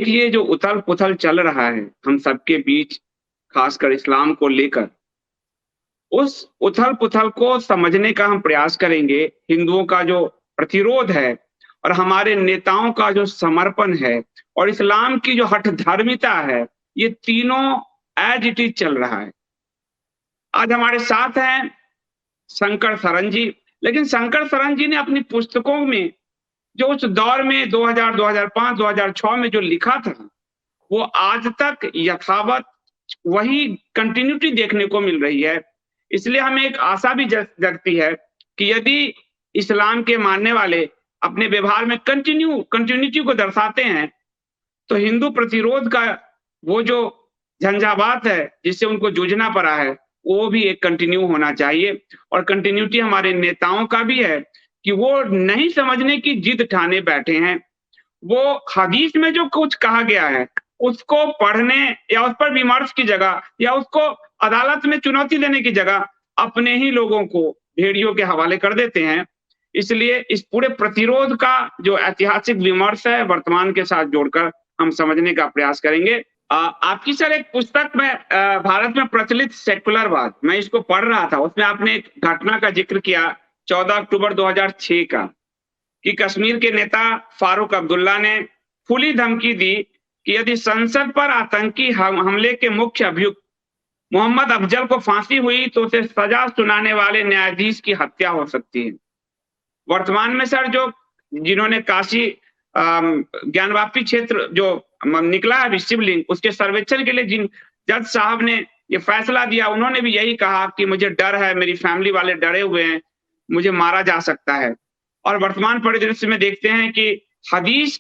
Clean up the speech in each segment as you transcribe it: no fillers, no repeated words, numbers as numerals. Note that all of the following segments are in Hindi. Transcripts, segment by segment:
देखिए जो उथल-पुथल चल रहा है हम सबके बीच, खासकर इस्लाम को लेकर, उस उथल-पुथल को समझने का हम प्रयास करेंगे। हिंदुओं का जो प्रतिरोध है और हमारे नेताओं का जो समर्पण है और इस्लाम की जो हठधर्मिता है, ये तीनों ऐज़ इट इज़ चल रहा है। आज हमारे साथ हैं शंकर शरण जी, लेकिन शंकर शरण जी ने अपनी पुस्तकों में जो उस दौर में 2000, 2005, 2006 में जो लिखा था, वो आज तक यथावत वही कंटिन्यूटी देखने को मिल रही है। इसलिए हमें एक आशा भी जगती है कि यदि इस्लाम के मानने वाले अपने व्यवहार में कंटिन्यूटी को दर्शाते हैं, तो हिंदू प्रतिरोध का वो जो झंझावात है, जिससे उनको जूझना पड़ा है, वो भी एक कंटिन्यू होना चाहिए और कंटिन्यूटी हमारे नेताओं का भी है कि वो नहीं समझने की जिद ठाने बैठे हैं। वो हदीस में जो कुछ कहा गया है, उसको पढ़ने या उस पर विमर्श की जगह या उसको अदालत में चुनौती देने की जगह अपने ही लोगों को भेड़ियों के हवाले कर देते हैं। इसलिए इस पूरे प्रतिरोध का जो ऐतिहासिक विमर्श है, वर्तमान के साथ जोड़कर हम समझने का प्रयास करेंगे। आपकी सर एक पुस्तक में भारत में प्रचलित सेकुलरवाद, मैं इसको पढ़ रहा था, उसमें आपने एक घटना का ज़िक्र किया 14 अक्टूबर 2006 का, कि कश्मीर के नेता फारूक अब्दुल्ला ने खुली धमकी दी कि यदि संसद पर आतंकी हमले के मुख्य अभियुक्त मोहम्मद अफजल को फांसी हुई तो उसे सजा सुनाने वाले न्यायाधीश की हत्या हो सकती है। वर्तमान में सर जो जिन्होंने काशी ज्ञानवापी क्षेत्र जो निकला है शिवलिंग, उसके सर्वेक्षण के लिए जिन जज साहब ने ये फैसला दिया, उन्होंने भी यही कहा कि मुझे डर है, मेरी फैमिली वाले डरे हुए हैं, मुझे मारा जा सकता है। और वर्तमान परिदृश्य में देखते हैं कि हदीस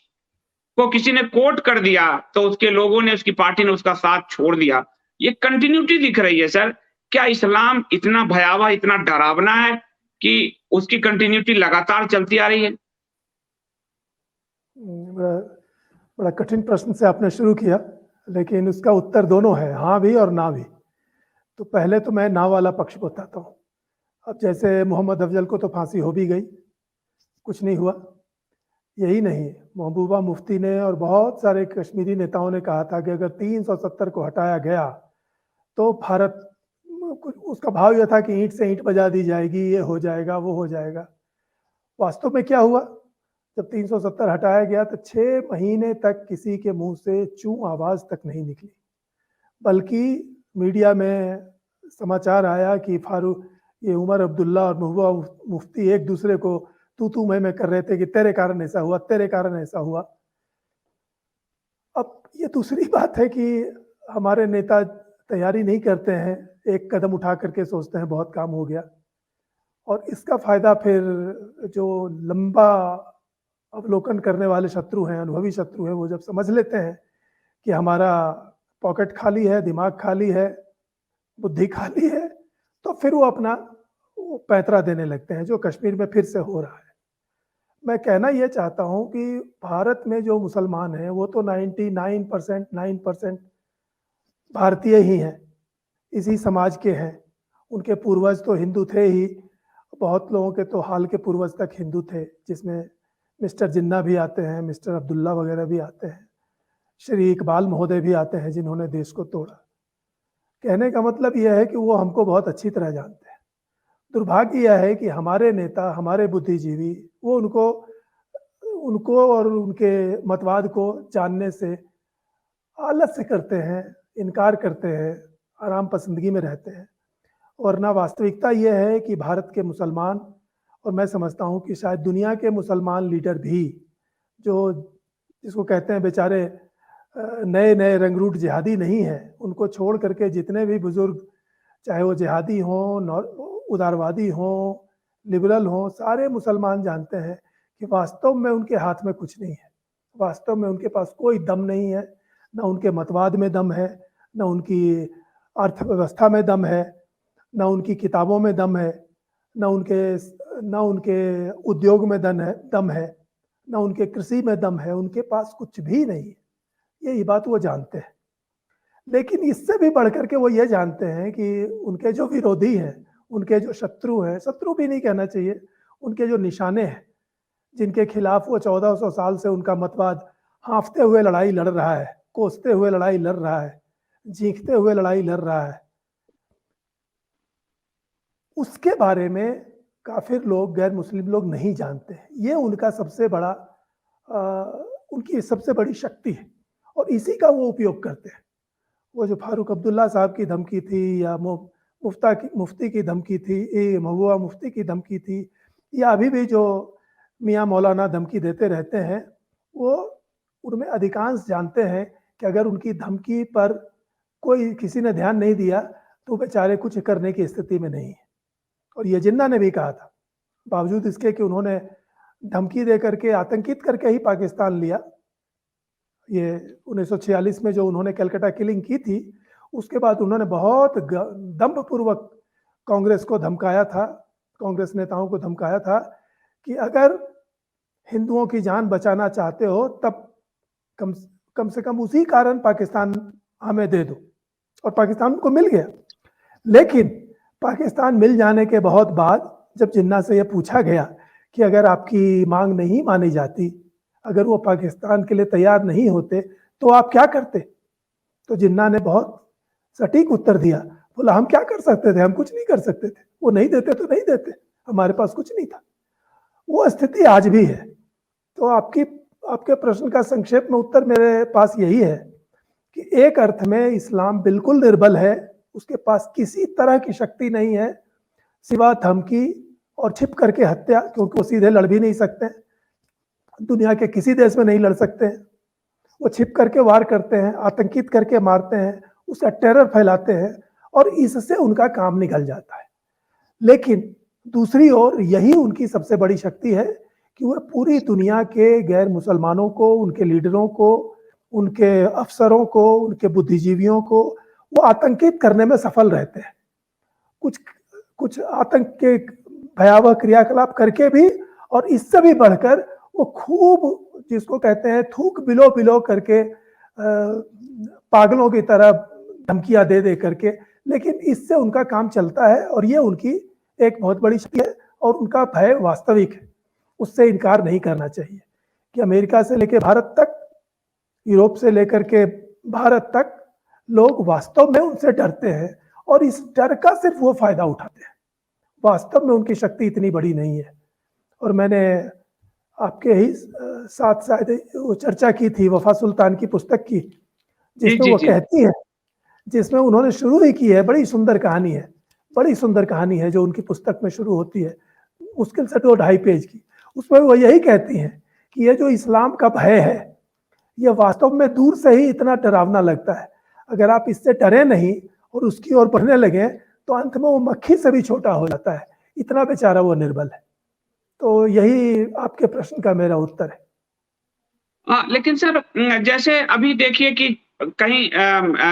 को किसी ने कोट कर दिया तो उसके लोगों ने, उसकी पार्टी ने उसका साथ छोड़ दिया। ये कंटिन्यूटी दिख रही है सर। क्या इस्लाम इतना भयावह, इतना डरावना है कि उसकी कंटिन्यूटी लगातार चलती आ रही है? बड़ा कठिन प्रश्न से आपने शुरू किया, लेकिन उसका उत्तर दोनों है, हाँ भी और ना भी। तो पहले तो मैं ना वाला पक्ष बताता हूँ। अब जैसे मोहम्मद अफजल को तो फांसी हो भी गई, कुछ नहीं हुआ। यही नहीं, महबूबा मुफ्ती ने और बहुत सारे कश्मीरी नेताओं ने कहा था कि अगर 370 को हटाया गया तो भारत, उसका भाव यह था कि ईंट से ईंट बजा दी जाएगी, ये हो जाएगा, वो हो जाएगा। वास्तव में क्या हुआ? जब 370 हटाया गया तो 6 महीने तक किसी के मुंह से चूं आवाज तक नहीं निकली, बल्कि मीडिया में समाचार आया कि ये उमर अब्दुल्ला और महबूबा मुफ्ती एक दूसरे को तू मैं कर रहे थे कि तेरे कारण ऐसा हुआ, तेरे कारण ऐसा हुआ। अब ये दूसरी बात है कि हमारे नेता तैयारी नहीं करते हैं, एक कदम उठा करके सोचते हैं बहुत काम हो गया, और इसका फायदा फिर जो लंबा अवलोकन करने वाले शत्रु हैं, अनुभवी शत्रु हैं, वो जब समझ लेते हैं कि हमारा पॉकेट खाली है, दिमाग खाली है, बुद्धि खाली है, तो फिर वो अपना पैंतरा देने लगते हैं, जो कश्मीर में फिर से हो रहा है। मैं कहना यह चाहता हूं कि भारत में जो मुसलमान हैं वो तो 99% भारतीय ही हैं, इसी समाज के हैं। उनके पूर्वज तो हिंदू थे ही, बहुत लोगों के तो हाल के पूर्वज तक हिंदू थे, जिसमें मिस्टर जिन्ना भी आते हैं, मिस्टर अब्दुल्ला वगैरह भी आते हैं, श्री इकबाल महोदय भी आते हैं जिन्होंने देश को तोड़ा। कहने का मतलब यह है कि वो हमको बहुत अच्छी तरह जानते हैं। दुर्भाग्य यह है कि हमारे नेता, हमारे बुद्धिजीवी, वो उनको और उनके मतवाद को जानने से आलस्य करते हैं, इनकार करते हैं, आराम पसंदगी में रहते हैं। और ना वास्तविकता यह है कि भारत के मुसलमान, और मैं समझता हूं कि शायद दुनिया के मुसलमान लीडर भी, जो जिसको कहते हैं बेचारे नए नए रंगरूट जिहादी नहीं हैं, उनको छोड़ करके जितने भी बुजुर्ग, चाहे वो जिहादी हों, उदारवादी हों, लिबरल हों, सारे मुसलमान जानते हैं कि वास्तव में उनके हाथ में कुछ नहीं है। वास्तव में उनके पास कोई दम नहीं है, ना उनके मतवाद में दम है, ना उनकी अर्थव्यवस्था में दम है, ना उनकी किताबों में दम है, ना उनके उद्योग में दम है, ना उनके कृषि में दम है। उनके पास कुछ भी नहीं है, यही बात वो जानते हैं। लेकिन इससे भी बढ़कर के वो ये जानते हैं कि उनके जो विरोधी हैं, उनके जो शत्रु हैं, शत्रु भी नहीं कहना चाहिए, उनके जो निशाने हैं, जिनके खिलाफ वो 1400 साल से उनका मतवाद हाँफते हुए लड़ाई लड़ रहा है, कोसते हुए लड़ाई लड़ रहा है, चीखते हुए लड़ाई लड़ रहा है, उसके बारे में काफिर लोग, गैर मुस्लिम लोग नहीं जानते हैं। ये उनका सबसे बड़ा उनकी सबसे बड़ी शक्ति है और इसी का वो उपयोग करते हैं। वो जो फारूक अब्दुल्ला साहब की धमकी थी या मुफ्ती की धमकी थी, महबूबा मुफ्ती की धमकी थी, या अभी भी जो मियाँ मौलाना धमकी देते रहते हैं, वो उनमें अधिकांश जानते हैं कि अगर उनकी धमकी पर कोई किसी ने ध्यान नहीं दिया तो बेचारे कुछ करने की स्थिति में नहीं है। और ये जिन्ना ने भी कहा था, बावजूद इसके कि उन्होंने धमकी दे करके, आतंकित करके ही पाकिस्तान लिया। ये 1946 में जो उन्होंने कलकत्ता किलिंग की थी, उसके बाद उन्होंने बहुत दम्भपूर्वक कांग्रेस को धमकाया था, कांग्रेस नेताओं को धमकाया था कि अगर हिंदुओं की जान बचाना चाहते हो तब कम से कम उसी कारण पाकिस्तान हमें दे दो। और पाकिस्तान को मिल गया। लेकिन पाकिस्तान मिल जाने के बहुत बाद जब जिन्ना से यह पूछा गया कि अगर आपकी मांग नहीं मानी जाती, अगर वो पाकिस्तान के लिए तैयार नहीं होते तो आप क्या करते, तो जिन्ना ने बहुत सटीक उत्तर दिया, बोला हम क्या कर सकते थे, हम कुछ नहीं कर सकते थे, वो नहीं देते तो नहीं देते, हमारे पास कुछ नहीं था। वो स्थिति आज भी है। तो आपके प्रश्न का संक्षेप में उत्तर मेरे पास यही है कि एक अर्थ में इस्लाम बिल्कुल निर्बल है, उसके पास किसी तरह की शक्ति नहीं है सिवा धमकी और छिप करके हत्या, क्योंकि वो सीधे लड़ भी नहीं सकते, दुनिया के किसी देश में नहीं लड़ सकते हैं। वो छिप करके वार करते हैं, आतंकित करके मारते हैं, उसका टेरर फैलाते हैं और इससे उनका काम निकल जाता है। लेकिन दूसरी ओर यही उनकी सबसे बड़ी शक्ति है कि वह पूरी दुनिया के गैर मुसलमानों को, उनके लीडरों को, उनके अफसरों को, उनके बुद्धिजीवियों को वो आतंकित करने में सफल रहते हैं। कुछ आतंक के भयावह क्रियाकलाप करके भी, और इससे भी बढ़कर वो खूब, जिसको कहते हैं थूक बिलो बिलो करके, पागलों की तरह धमकियां दे करके, लेकिन इससे उनका काम चलता है और ये उनकी एक बहुत बड़ी शक्ति है और उनका भय वास्तविक है। उससे इनकार नहीं करना चाहिए कि अमेरिका से लेकर भारत तक, यूरोप से लेकर के भारत तक लोग वास्तव में उनसे डरते हैं और इस डर का सिर्फ वो फायदा उठाते हैं। वास्तव में उनकी शक्ति इतनी बड़ी नहीं है। और मैंने आपके ही साथ शायद वो चर्चा की थी वफा सुल्तान की पुस्तक की, जिसमें वो कहती है, जिसमें उन्होंने शुरू ही की है, बड़ी सुंदर कहानी है, बड़ी सुंदर कहानी है जो उनकी पुस्तक में शुरू होती है, मुश्किल से 2-2.5 पेज की। उसमें वो यही कहती हैं कि ये जो इस्लाम का भय है, यह वास्तव में दूर से ही इतना डरावना लगता है। अगर आप इससे डरे नहीं और उसकी ओर बढ़ने लगे तो अंत में वो मक्खी से भी छोटा हो जाता है, इतना बेचारा वो निर्बल है। तो यही आपके प्रश्न का मेरा उत्तर है। लेकिन सर, जैसे अभी देखिए कि कहीं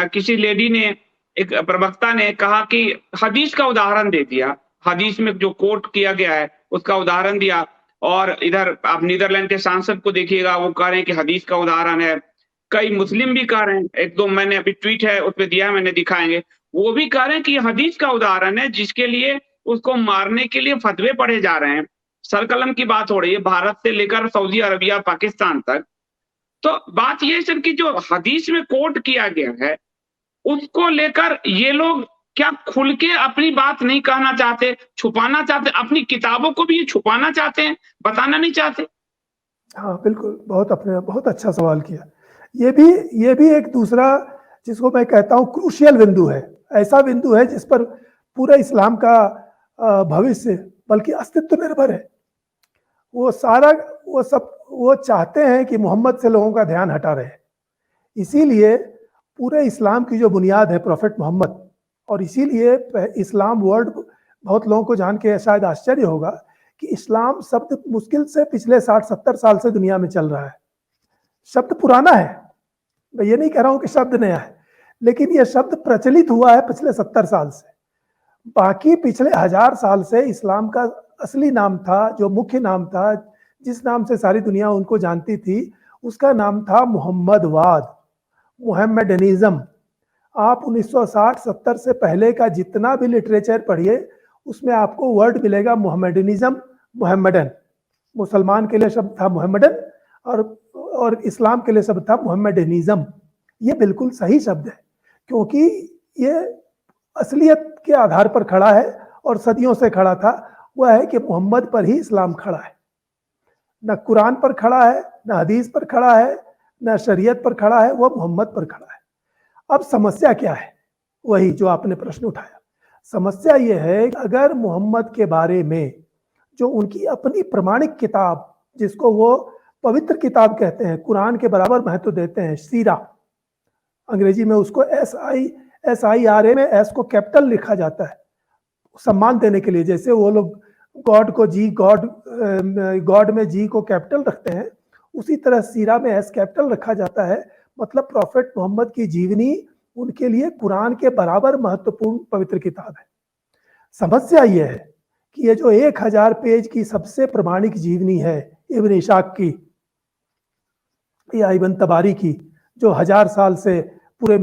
किसी लेडी ने, एक प्रवक्ता ने कहा कि हदीस का उदाहरण दे दिया, हदीस में जो कोट किया गया है उसका उदाहरण दिया, और इधर आप नीदरलैंड के सांसद को देखिएगा, वो कह रहे हैं कि हदीस का उदाहरण है। कई मुस्लिम भी कह रहे हैं, 1-2 मैंने अभी ट्वीट है उसपे दिया है, मैंने दिखाएंगे, वो भी कह रहे हैं कि हदीस का उदाहरण है, जिसके लिए उसको मारने के लिए फतवे पढ़े जा रहे हैं। सरकलम की बात हो रही है, भारत से लेकर सऊदी अरबिया, पाकिस्तान तक। तो बात ये है सर कि जो हदीस में कोट किया गया है, उसको लेकर ये लोग क्या खुल के अपनी बात नहीं कहना चाहते, छुपाना चाहते, अपनी किताबों को भी ये छुपाना चाहते हैं, बताना नहीं चाहते? हाँ बिल्कुल, आपने बहुत अच्छा सवाल किया। ये भी एक दूसरा, जिसको मैं कहता हूँ क्रूशियल बिंदु है, ऐसा बिंदु है जिस पर पूरा इस्लाम का भविष्य, बल्कि अस्तित्व निर्भर है। वो चाहते हैं कि मोहम्मद से लोगों का ध्यान हटा रहे, इसीलिए पूरे इस्लाम की जो बुनियाद है प्रोफेट मोहम्मद, और इसीलिए इस्लाम वर्ड, बहुत लोगों को जान के शायद आश्चर्य होगा कि इस्लाम शब्द मुश्किल से पिछले 60-70 साल से दुनिया में चल रहा है। शब्द पुराना है, मैं ये नहीं कह रहा हूं कि शब्द नया है, लेकिन यह शब्द प्रचलित हुआ है पिछले 70 साल से। बाकी पिछले 1000 साल से इस्लाम का असली नाम था, जो मुख्य नाम था, जिस नाम से सारी दुनिया उनको जानती थी, उसका नाम था मोहम्मदवाद, मोहम्मडनिज्म। आप 1960-70 से पहले का जितना भी लिटरेचर पढ़िए, उसमें आपको वर्ड मिलेगा मोहम्मडनिज्म, मोहम्मडन। मुसलमान के लिए शब्द था मोहम्मडन, और और इस्लाम के लिए शब्द था मोहम्मडनिज्म। ये बिल्कुल सही शब्द है, क्योंकि ये असलियत के आधार पर खड़ा है और सदियों से खड़ा था। वह है कि मोहम्मद पर ही इस्लाम खड़ा है, न कुरान पर खड़ा है, न हदीस पर खड़ा है, न शरीयत पर खड़ा है, वह मोहम्मद पर खड़ा है। अब समस्या क्या है? वही जो आपने प्रश्न उठाया। समस्या यह है कि अगर मोहम्मद के बारे में जो उनकी अपनी प्रमाणिक किताब, जिसको वो पवित्र किताब कहते हैं, कुरान के बराबर महत्व देते हैं, सीरा, अंग्रेजी में उसको SIRA में एस को कैपिटल लिखा जाता है सम्मान देने के लिए। जैसे वो लोग गॉड को जी, गॉड में जी को कैपिटल रखते हैं, उसी तरह सीरा में एस कैपिटल रखा जाता है। मतलब प्रॉफेट मोहम्मद की जीवनी उनके लिए कुरान के बराबर महत्वपूर्ण पवित्र किताब है। समस्या यह है कि ये जो 1000 पेज की सबसे प्रमाणिक जीवनी है इब्न इशाक की या इब्न तबारी की, जो 1000 साल से पूरे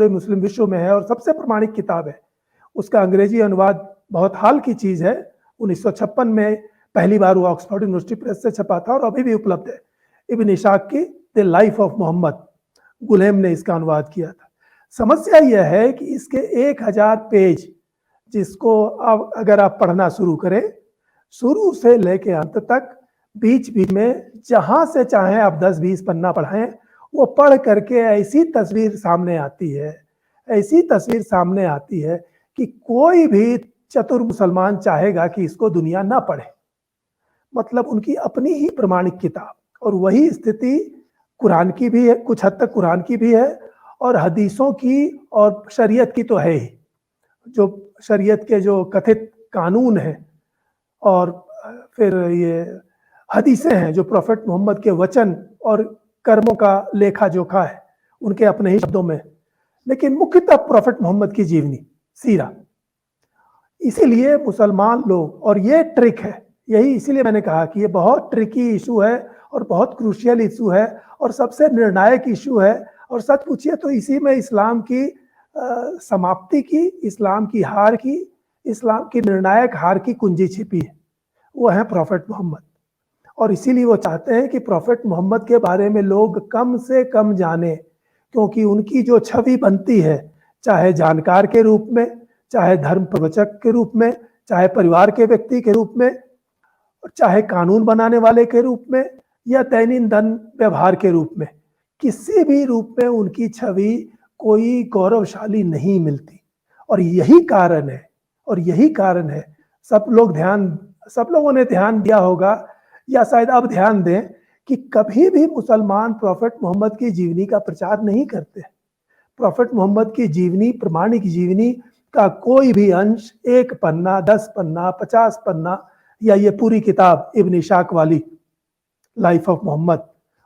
मुस्लिम विश्व में है और सबसे प्रमाणिक किताब है, उसका अंग्रेजी अनुवाद बहुत हाल की चीज है। 1956 में पहली बार वो ऑक्सफोर्ड यूनिवर्सिटी प्रेस से छपा था और अभी भी उपलब्ध है। इब्न इशाक की द लाइफ ऑफ मोहम्मद, गुलेम ने इसका अनुवाद किया था। समस्या यह है कि इसके 1000 पेज, जिसको अब अगर आप पढ़ना शुरू करें, शुरू से लेके अंत तक, बीच बीच में जहां से चाहें आप 10-20 पन्ना पढ़ें, वो पढ़ करके ऐसी तस्वीर सामने आती है कि कोई भी चतुर मुसलमान चाहेगा कि इसको दुनिया ना पढ़े। मतलब उनकी अपनी ही प्रमाणिक किताब। और वही स्थिति कुरान की भी है, कुछ हद तक कुरान की भी है, और हदीसों की और शरीयत की तो है ही। जो शरीयत के जो कथित कानून हैं और फिर ये हदीसें हैं, जो प्रॉफेट मोहम्मद के वचन और कर्मों का लेखा जोखा है उनके अपने ही शब्दों में, लेकिन मुख्यतः प्रॉफेट मोहम्मद की जीवनी, सीरा। इसीलिए मुसलमान लोग, और ये ट्रिक है, यही इसीलिए मैंने कहा कि ये बहुत ट्रिकी इशू है और बहुत क्रूशियल इशू है और सबसे निर्णायक इशू है। और सच पूछिए तो इसी में इस्लाम की समाप्ति की, इस्लाम की हार की, इस्लाम की निर्णायक हार की कुंजी छिपी है, वो है प्रॉफेट मोहम्मद। और इसीलिए वो चाहते हैं कि प्रॉफेट मोहम्मद के बारे में लोग कम से कम जाने, क्योंकि उनकी जो छवि बनती है, चाहे जानकार के रूप में, चाहे धर्म प्रवचक के रूप में, चाहे परिवार के व्यक्ति के रूप में, चाहे कानून बनाने वाले के रूप में, या दैनंदिन व्यवहार के रूप में, किसी भी रूप में उनकी छवि कोई गौरवशाली नहीं मिलती। और यही कारण है सब लोगों ने ध्यान दिया होगा, या शायद अब ध्यान दें, कि कभी भी मुसलमान प्रॉफेट मोहम्मद की जीवनी का प्रचार नहीं करते। प्रॉफेट मोहम्मद की जीवनी, प्रमाणिक जीवनी का कोई भी अंश, 1 पन्ना, 10 पन्ना, 50 पन्ना, या ये पूरी किताब इब्न इशाक वाली लाइफ ऑफ मोहम्मद,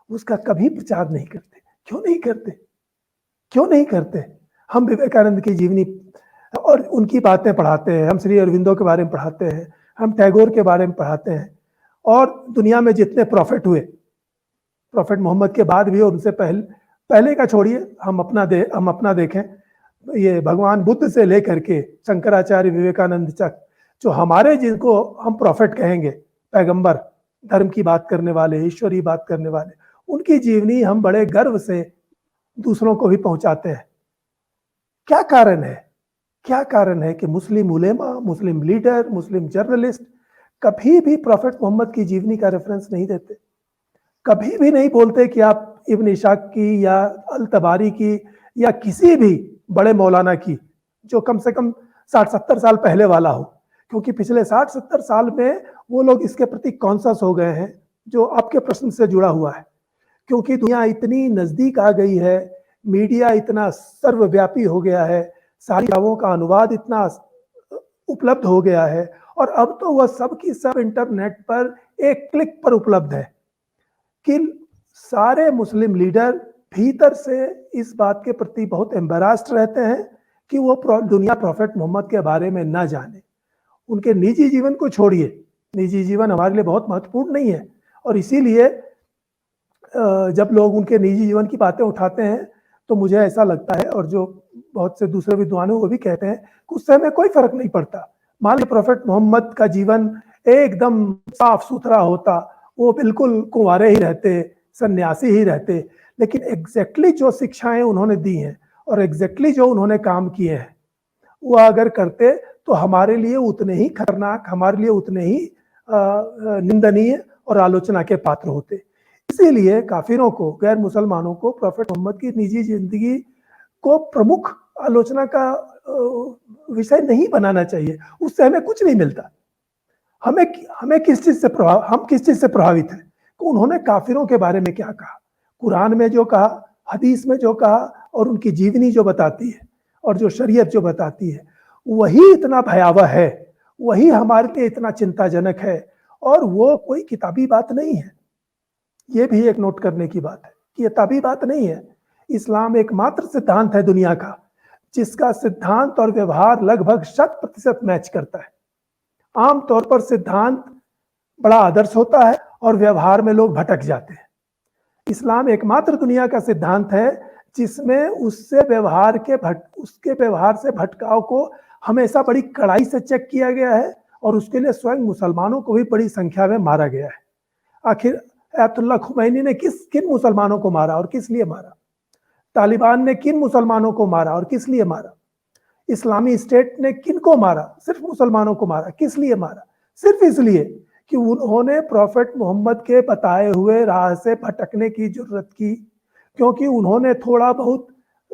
उसका कभी प्रचार नहीं करते। क्यों नहीं करते? हम विवेकानंद की जीवनी और उनकी बातें पढ़ाते हैं, हम श्री अरविंदो के बारे में पढ़ाते हैं, हम टैगोर के बारे में पढ़ाते हैं, और दुनिया में जितने प्रॉफिट हुए, प्रॉफिट मोहम्मद के बाद भी और उनसे पहले का छोड़िए, हम अपना देखें, ये भगवान बुद्ध से लेकर के शंकराचार्य, विवेकानंद तक, जो हमारे, जिनको हम प्रॉफिट कहेंगे, पैगंबर, धर्म की बात करने वाले, ईश्वरी बात करने वाले, उनकी जीवनी हम बड़े गर्व से दूसरों को भी पहुंचाते हैं। क्या कारण है कि मुस्लिम उलेमा, मुस्लिम लीडर, मुस्लिम जर्नलिस्ट कभी भी प्रॉफेट मोहम्मद की जीवनी का रेफरेंस नहीं देते? कभी भी नहीं बोलते कि आप इब्न इशाक की या अल तबारी की या किसी भी बड़े मौलाना की, जो कम से कम 60-70 साल पहले वाला हो, क्योंकि पिछले 60-70 साल में वो लोग इसके प्रति कॉन्शियस हो गए हैं, जो आपके प्रश्न से जुड़ा हुआ है। क्योंकि दुनिया इतनी नजदीक आ गई है, मीडिया इतना सर्वव्यापी हो गया है, सारी किताबों का अनुवाद इतना उपलब्ध हो गया है, और अब तो वह सब की सब इंटरनेट पर एक क्लिक पर उपलब्ध है, कि सारे मुस्लिम लीडर भीतर से इस बात के प्रति बहुत एम्बेरास्ड रहते हैं कि वो दुनिया प्रॉफेट मोहम्मद के बारे में ना जाने। उनके निजी जीवन को छोड़िए, निजी जीवन हमारे लिए बहुत महत्वपूर्ण नहीं है, और इसीलिए जब लोग उनके निजी जीवन की बातें उठाते हैं तो मुझे ऐसा लगता है, और जो बहुत से दूसरे विद्वान हैं वो भी कहते हैं, कि उससे हमें कोई फर्क नहीं पड़ता। मान लीजिए प्रॉफेट मोहम्मद का जीवन एकदम साफ सुथरा होता, वो बिल्कुल कुंवारे ही रहते, सन्यासी ही रहते, लेकिन एग्जैक्टली जो शिक्षाएं उन्होंने दी हैं और एग्जैक्टली जो उन्होंने काम किए हैं वह अगर करते तो हमारे लिए उतने ही खतरनाक, हमारे लिए उतने ही निंदनीय और आलोचना के पात्र होते। इसीलिए काफिरों को, गैर मुसलमानों को प्रॉफेट मोहम्मद की निजी जिंदगी को प्रमुख आलोचना का विषय नहीं बनाना चाहिए। उससे हमें कुछ नहीं मिलता। हमें किस चीज से हम किस चीज से प्रभावित हैं कि उन्होंने काफिरों के बारे में क्या कहा, कुरान में जो कहा, हदीस में जो कहा और उनकी जीवनी जो बताती है और जो शरीयत जो बताती है वही इतना भयावह है, वही हमारे लिए इतना चिंताजनक है और वो कोई किताबी बात नहीं है। ये भी एक नोट करने की बात है कि ये किताबी बात नहीं है। इस्लाम एकमात्र सिद्धांत है दुनिया का जिसका सिद्धांत और व्यवहार लगभग 100% मैच करता है। आमतौर पर सिद्धांत बड़ा आदर्श होता है और व्यवहार में लोग भटक जाते हैं। इस्लाम एकमात्र दुनिया का सिद्धांत है जिसमें उसके व्यवहार से भटकाव को हमेशा बड़ी कड़ाई से चेक किया गया है और उसके लिए स्वयं मुसलमानों को भी बड़ी संख्या में मारा गया है। आखिर अयतुल्लाह खुमैनी ने किन मुसलमानों को मारा और किस लिए मारा? तालिबान ने किन मुसलमानों को मारा और किस लिए मारा? इस्लामी स्टेट ने किन को मारा? सिर्फ मुसलमानों को मारा। किस लिए मारा? सिर्फ इसलिए कि उन्होंने प्रॉफेट मोहम्मद के बताए हुए राह से भटकने की जरूरत की, क्योंकि उन्होंने थोड़ा बहुत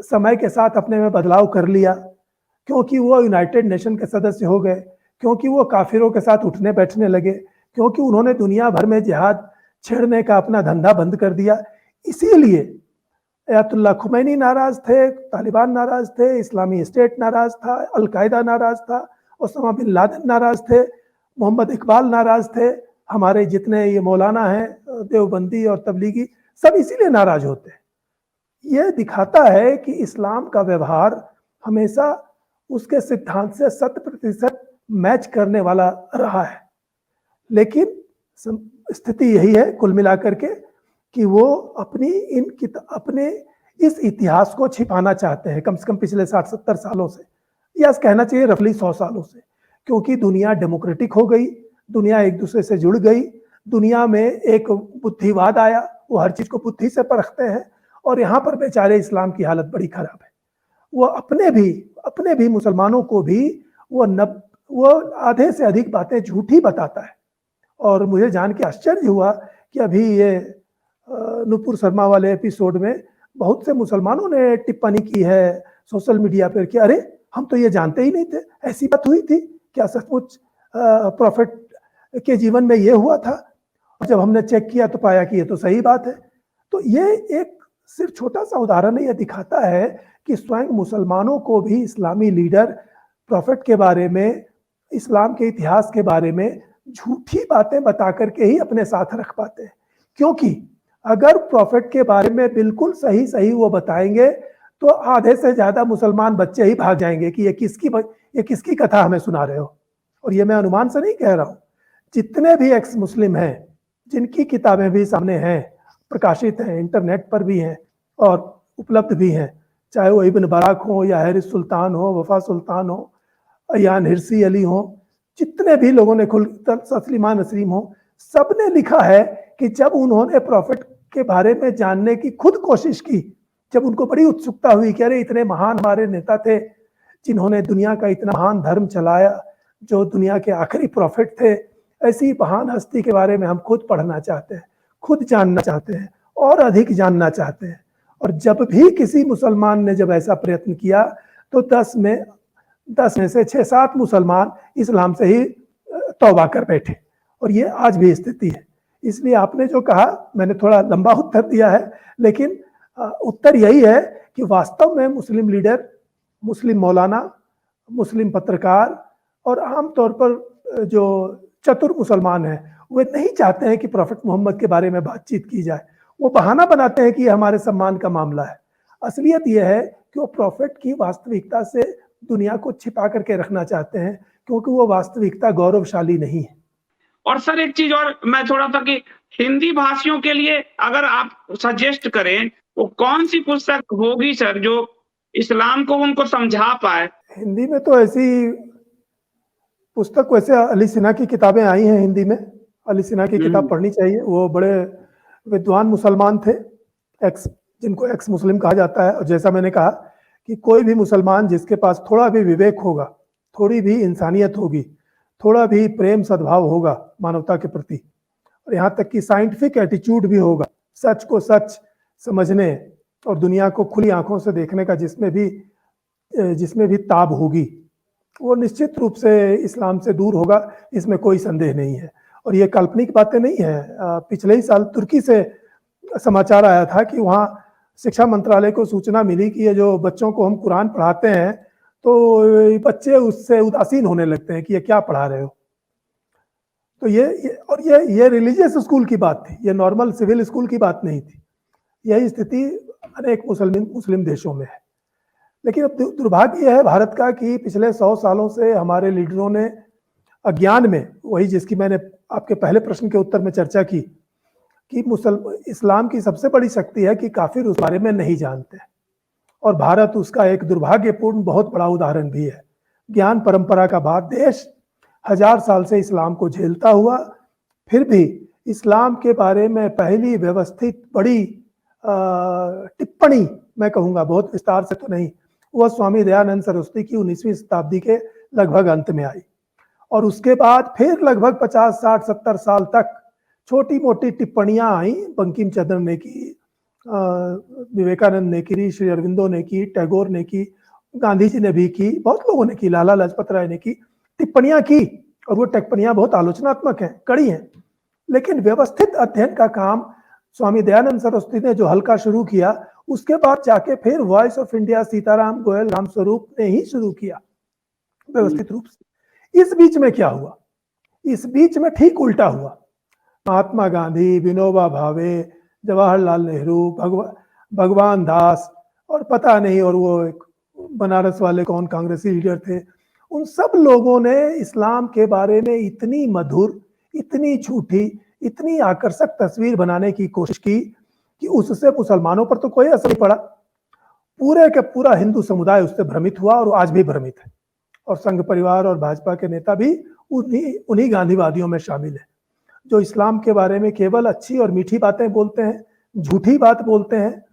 समय के साथ अपने में बदलाव कर लिया, क्योंकि वो यूनाइटेड नेशन के सदस्य हो गए, क्योंकि वो काफिरों के साथ उठने बैठने लगे, क्योंकि उन्होंने दुनिया भर में जिहाद छेड़ने का अपना धंधा बंद कर दिया। इसीलिए अयतुल्लाह खुमैनी नाराज थे, तालिबान नाराज थे, इस्लामी स्टेट नाराज था, अलकायदा नाराज था, ओसामा बिन लादेन नाराज थे, मोहम्मद इकबाल नाराज थे, हमारे जितने ये मौलाना हैं देवबंदी और तबलीगी सब इसीलिए नाराज होते हैं। यह दिखाता है कि इस्लाम का व्यवहार हमेशा उसके सिद्धांत से 100% मैच करने वाला रहा है। लेकिन स्थिति यही है कुल मिलाकर के कि वो अपने इस इतिहास को छिपाना चाहते हैं, कम से कम पिछले 60-70 सालों से, या कहना चाहिए रफली 100 सालों से, क्योंकि दुनिया डेमोक्रेटिक हो गई, दुनिया एक दूसरे से जुड़ गई, दुनिया में एक बुद्धिवाद आया, वो हर चीज को बुद्धि से परखते हैं और यहाँ पर बेचारे इस्लाम की हालत बड़ी खराब है। वो अपने भी मुसलमानों को भी वो आधे से अधिक बातें झूठी बताता है। और मुझे जान के आश्चर्य हुआ कि अभी ये नुपुर शर्मा वाले एपिसोड में बहुत से मुसलमानों ने टिप्पणी की है सोशल मीडिया पर कि अरे हम तो ये जानते ही नहीं थे, ऐसी बात हुई थी क्या? सचमुच प्रॉफिट के जीवन में ये हुआ था? और जब हमने चेक किया तो पाया कि ये तो सही बात है। तो ये एक सिर्फ छोटा सा उदाहरण है, ये दिखाता है कि स्वयं मुसलमानों को भी इस्लामी लीडर प्रॉफिट के बारे में, इस्लाम के इतिहास के बारे में झूठी बातें बता करके ही अपने साथ रख पाते हैं। क्योंकि अगर प्रॉफिट के बारे में बिल्कुल सही वो बताएंगे तो आधे से ज्यादा मुसलमान बच्चे ही भाग जाएंगे कि ये किसकी कथा हमें सुना रहे हो। और ये मैं अनुमान से नहीं कह रहा हूं, जितने भी एक्स मुस्लिम हैं जिनकी किताबें भी सामने हैं, प्रकाशित हैं, इंटरनेट पर भी हैं और उपलब्ध भी हैं, चाहे वो इब्न बराक हो या हैरिस सुल्तान हो, वफा सुल्तान हो, अयान हिरसी अली हो, जितने भी लोगों ने तस्लीमा नसरीम हो, सबने लिखा है कि जब उन्होंने प्रॉफिट के बारे में जानने की खुद कोशिश की, जब उनको बड़ी उत्सुकता हुई कि अरे इतने महान हमारे नेता थे जिन्होंने दुनिया का इतना महान धर्म चलाया, जो दुनिया के आखिरी प्रॉफिट थे, ऐसी महान हस्ती के बारे में हम खुद पढ़ना चाहते हैं, खुद जानना चाहते हैं और अधिक जानना चाहते हैं। और जब भी किसी मुसलमान ने जब ऐसा प्रयत्न किया तो 10 में से 6-7 मुसलमान इस्लाम से ही तौबा कर बैठे। और ये आज भी स्थिति है। इसलिए आपने जो कहा, मैंने थोड़ा लंबा उत्तर दिया है, लेकिन उत्तर यही है कि वास्तव में मुस्लिम लीडर, मुस्लिम मौलाना, मुस्लिम पत्रकार और आमतौर पर जो चतुर मुसलमान हैं वे नहीं चाहते हैं कि प्रॉफिट मोहम्मद के बारे में बातचीत की जाए। वो बहाना बनाते हैं कि हमारे सम्मान का मामला है। असलियत यह है कि वो प्रॉफिट की वास्तविकता से दुनिया को छिपा करके रखना चाहते हैं, क्योंकि वो वास्तविकता गौरवशाली नहीं है। और सर एक चीज और मैं थोड़ा सा कि हिंदी भाषियों के लिए अगर आप सजेस्ट करें वो कौन सी पुस्तक होगी सर जो इस्लाम को उनको समझा पाए? हिंदी में तो ऐसी पुस्तक, वैसे अली सिन्हा की किताबें आई हैं हिंदी में, अली सिन्हा की किताब पढ़नी चाहिए। वो बड़े विद्वान मुसलमान थे, जिनको एक्स मुस्लिम कहा जाता है। और जैसा मैंने कहा कि कोई भी मुसलमान जिसके पास थोड़ा भी विवेक होगा, थोड़ी भी इंसानियत होगी, थोड़ा भी प्रेम सद्भाव होगा मानवता के प्रति, और यहाँ तक कि साइंटिफिक एटीट्यूड भी होगा, सच को सच समझने और दुनिया को खुली आंखों से देखने का जिसमें भी ताब होगी, वो निश्चित रूप से इस्लाम से दूर होगा, इसमें कोई संदेह नहीं है। और ये काल्पनिक बातें नहीं है। पिछले ही साल तुर्की से समाचार आया था कि वहाँ शिक्षा मंत्रालय को सूचना मिली कि ये जो बच्चों को हम कुरान पढ़ाते हैं तो बच्चे उससे उदासीन होने लगते हैं कि ये क्या पढ़ा रहे हो। तो ये रिलीजियस स्कूल की बात थी, ये नॉर्मल सिविल स्कूल की बात नहीं थी। यही स्थिति अनेक मुस्लिम देशों में है। लेकिन अब दुर्भाग्य यह है भारत का कि पिछले 100 सालों से हमारे लीडरों ने अज्ञान में, वही जिसकी मैंने आपके पहले प्रश्न के उत्तर में चर्चा की, कि इस्लाम की सबसे बड़ी शक्ति है कि काफिर उस बारे में नहीं जानते, और भारत उसका एक दुर्भाग्यपूर्ण बहुत बड़ा उदाहरण भी है। ज्ञान परंपरा का बाद देश 1000 साल से इस्लाम को झेलता हुआ, फिर भी इस्लाम के बारे में पहली व्यवस्थित बड़ी टिप्पणी, मैं कहूँगा बहुत विस्तार से तो नहीं, वह स्वामी दयानंद सरस्वती की 19वीं शताब्दी के लगभग अंत में आई। और उसके बाद फिर लगभग 50, 60, 70 साल तक छोटी मोटी टिप्पणियां आई। बंकिम चंद्र ने की, विवेकानंद ने की, श्री अरविंदो ने की, टैगोर ने की, गांधी जी ने भी की, बहुत लोगों ने की, लाला लाजपत राय ने की, टिप्पणियां की। और वो टिप्पणियां बहुत आलोचनात्मक हैं, कड़ी हैं। लेकिन व्यवस्थित अध्ययन का काम स्वामी दयानंद सरस्वती ने जो हल्का शुरू किया, उसके बाद जाके फिर voice of India Sitaram Goyal, Ramswaroop ने ही शुरू किया व्यवस्थित रूप से। इस बीच में क्या हुआ? इस बीच में ठीक उल्टा हुआ। महात्मा गांधी, विनोबा भावे, जवाहरलाल नेहरू, भगवान दास, और पता नहीं और वो एक बनारस वाले कौन कांग्रेसी लीडर थे, उन सब लोगों ने इस्लाम के बारे में इतनी मधुर, इतनी झूठी, इतनी आकर्षक तस्वीर बनाने की कोशिश की कि उससे मुसलमानों पर तो कोई असर नहीं पड़ा। पूरे के पूरा हिंदू समुदाय उससे भ्रमित हुआ, और आज भी भ्रमित है। और संघ परिवार और भाजपा के नेता भी उन्हीं गांधीवादियों में शामिल है, जो इस्लाम के बारे में केवल अच्छी और मीठी बातें बोलते हैं, झूठी बात बोलते हैं,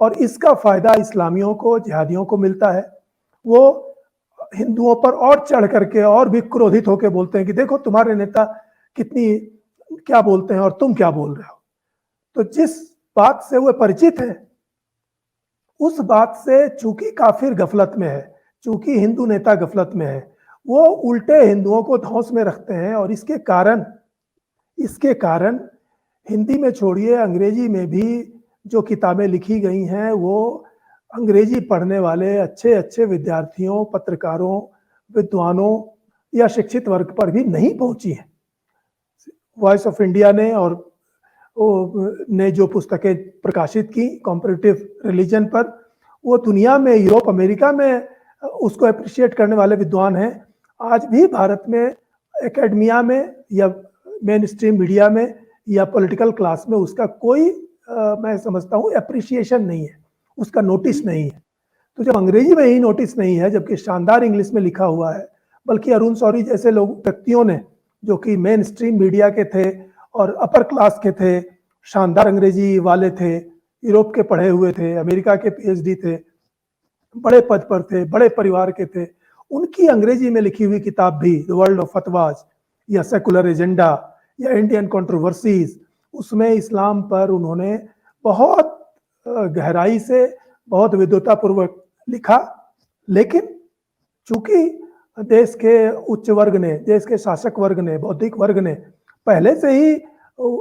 और इसका फायदा इस्लामियों को, जिहादियों को मिलता है। वो हिंदुओं पर और चढ़ करके और भी क्रोधित होकर बोलते हैं कि देखो तुम्हारे नेता कितनी क्या बोलते हैं और तुम क्या बोल रहे हो। तो जिस बात से वो परिचित है, उस बात से चूंकि काफिर गफलत में है, चूंकि हिंदू नेता गफलत में है, वो उल्टे हिंदुओं को धौंस में रखते हैं। और इसके कारण हिंदी में छोड़िए, अंग्रेजी में भी जो किताबें लिखी गई हैं, वो अंग्रेजी पढ़ने वाले अच्छे विद्यार्थियों, पत्रकारों, विद्वानों या शिक्षित वर्ग पर भी नहीं पहुंची है। वॉइस ऑफ इंडिया ने जो पुस्तकें प्रकाशित की कॉम्परेटिव रिलीजन पर, वो दुनिया में, यूरोप, अमेरिका में उसको अप्रिशिएट करने वाले विद्वान हैं। आज भी भारत में एकेडमिया में या मेन स्ट्रीम मीडिया में या पॉलिटिकल क्लास में उसका कोई मैं समझता हूँ अप्रिशिएशन नहीं है, उसका नोटिस नहीं है। तो जब अंग्रेजी में ही नोटिस नहीं है, जबकि शानदार इंग्लिश में लिखा हुआ है, बल्कि अरुण शौरी जैसे व्यक्तियों ने, जो कि मेन स्ट्रीम मीडिया के थे और अपर क्लास के थे, शानदार अंग्रेजी वाले थे, यूरोप के पढ़े हुए थे, अमेरिका के पीएचडी थे, बड़े पद पर थे, बड़े परिवार के थे, उनकी अंग्रेजी में लिखी हुई किताब भी द वर्ल्ड ऑफ फतवाज या सेकुलर एजेंडा या इंडियन कंट्रोवर्सीज, उसमें इस्लाम पर उन्होंने बहुत गहराई से, बहुत विद्वतापूर्वक लिखा। लेकिन चूंकि देश के उच्च वर्ग ने, देश के शासक वर्ग ने, बौद्धिक वर्ग ने पहले से ही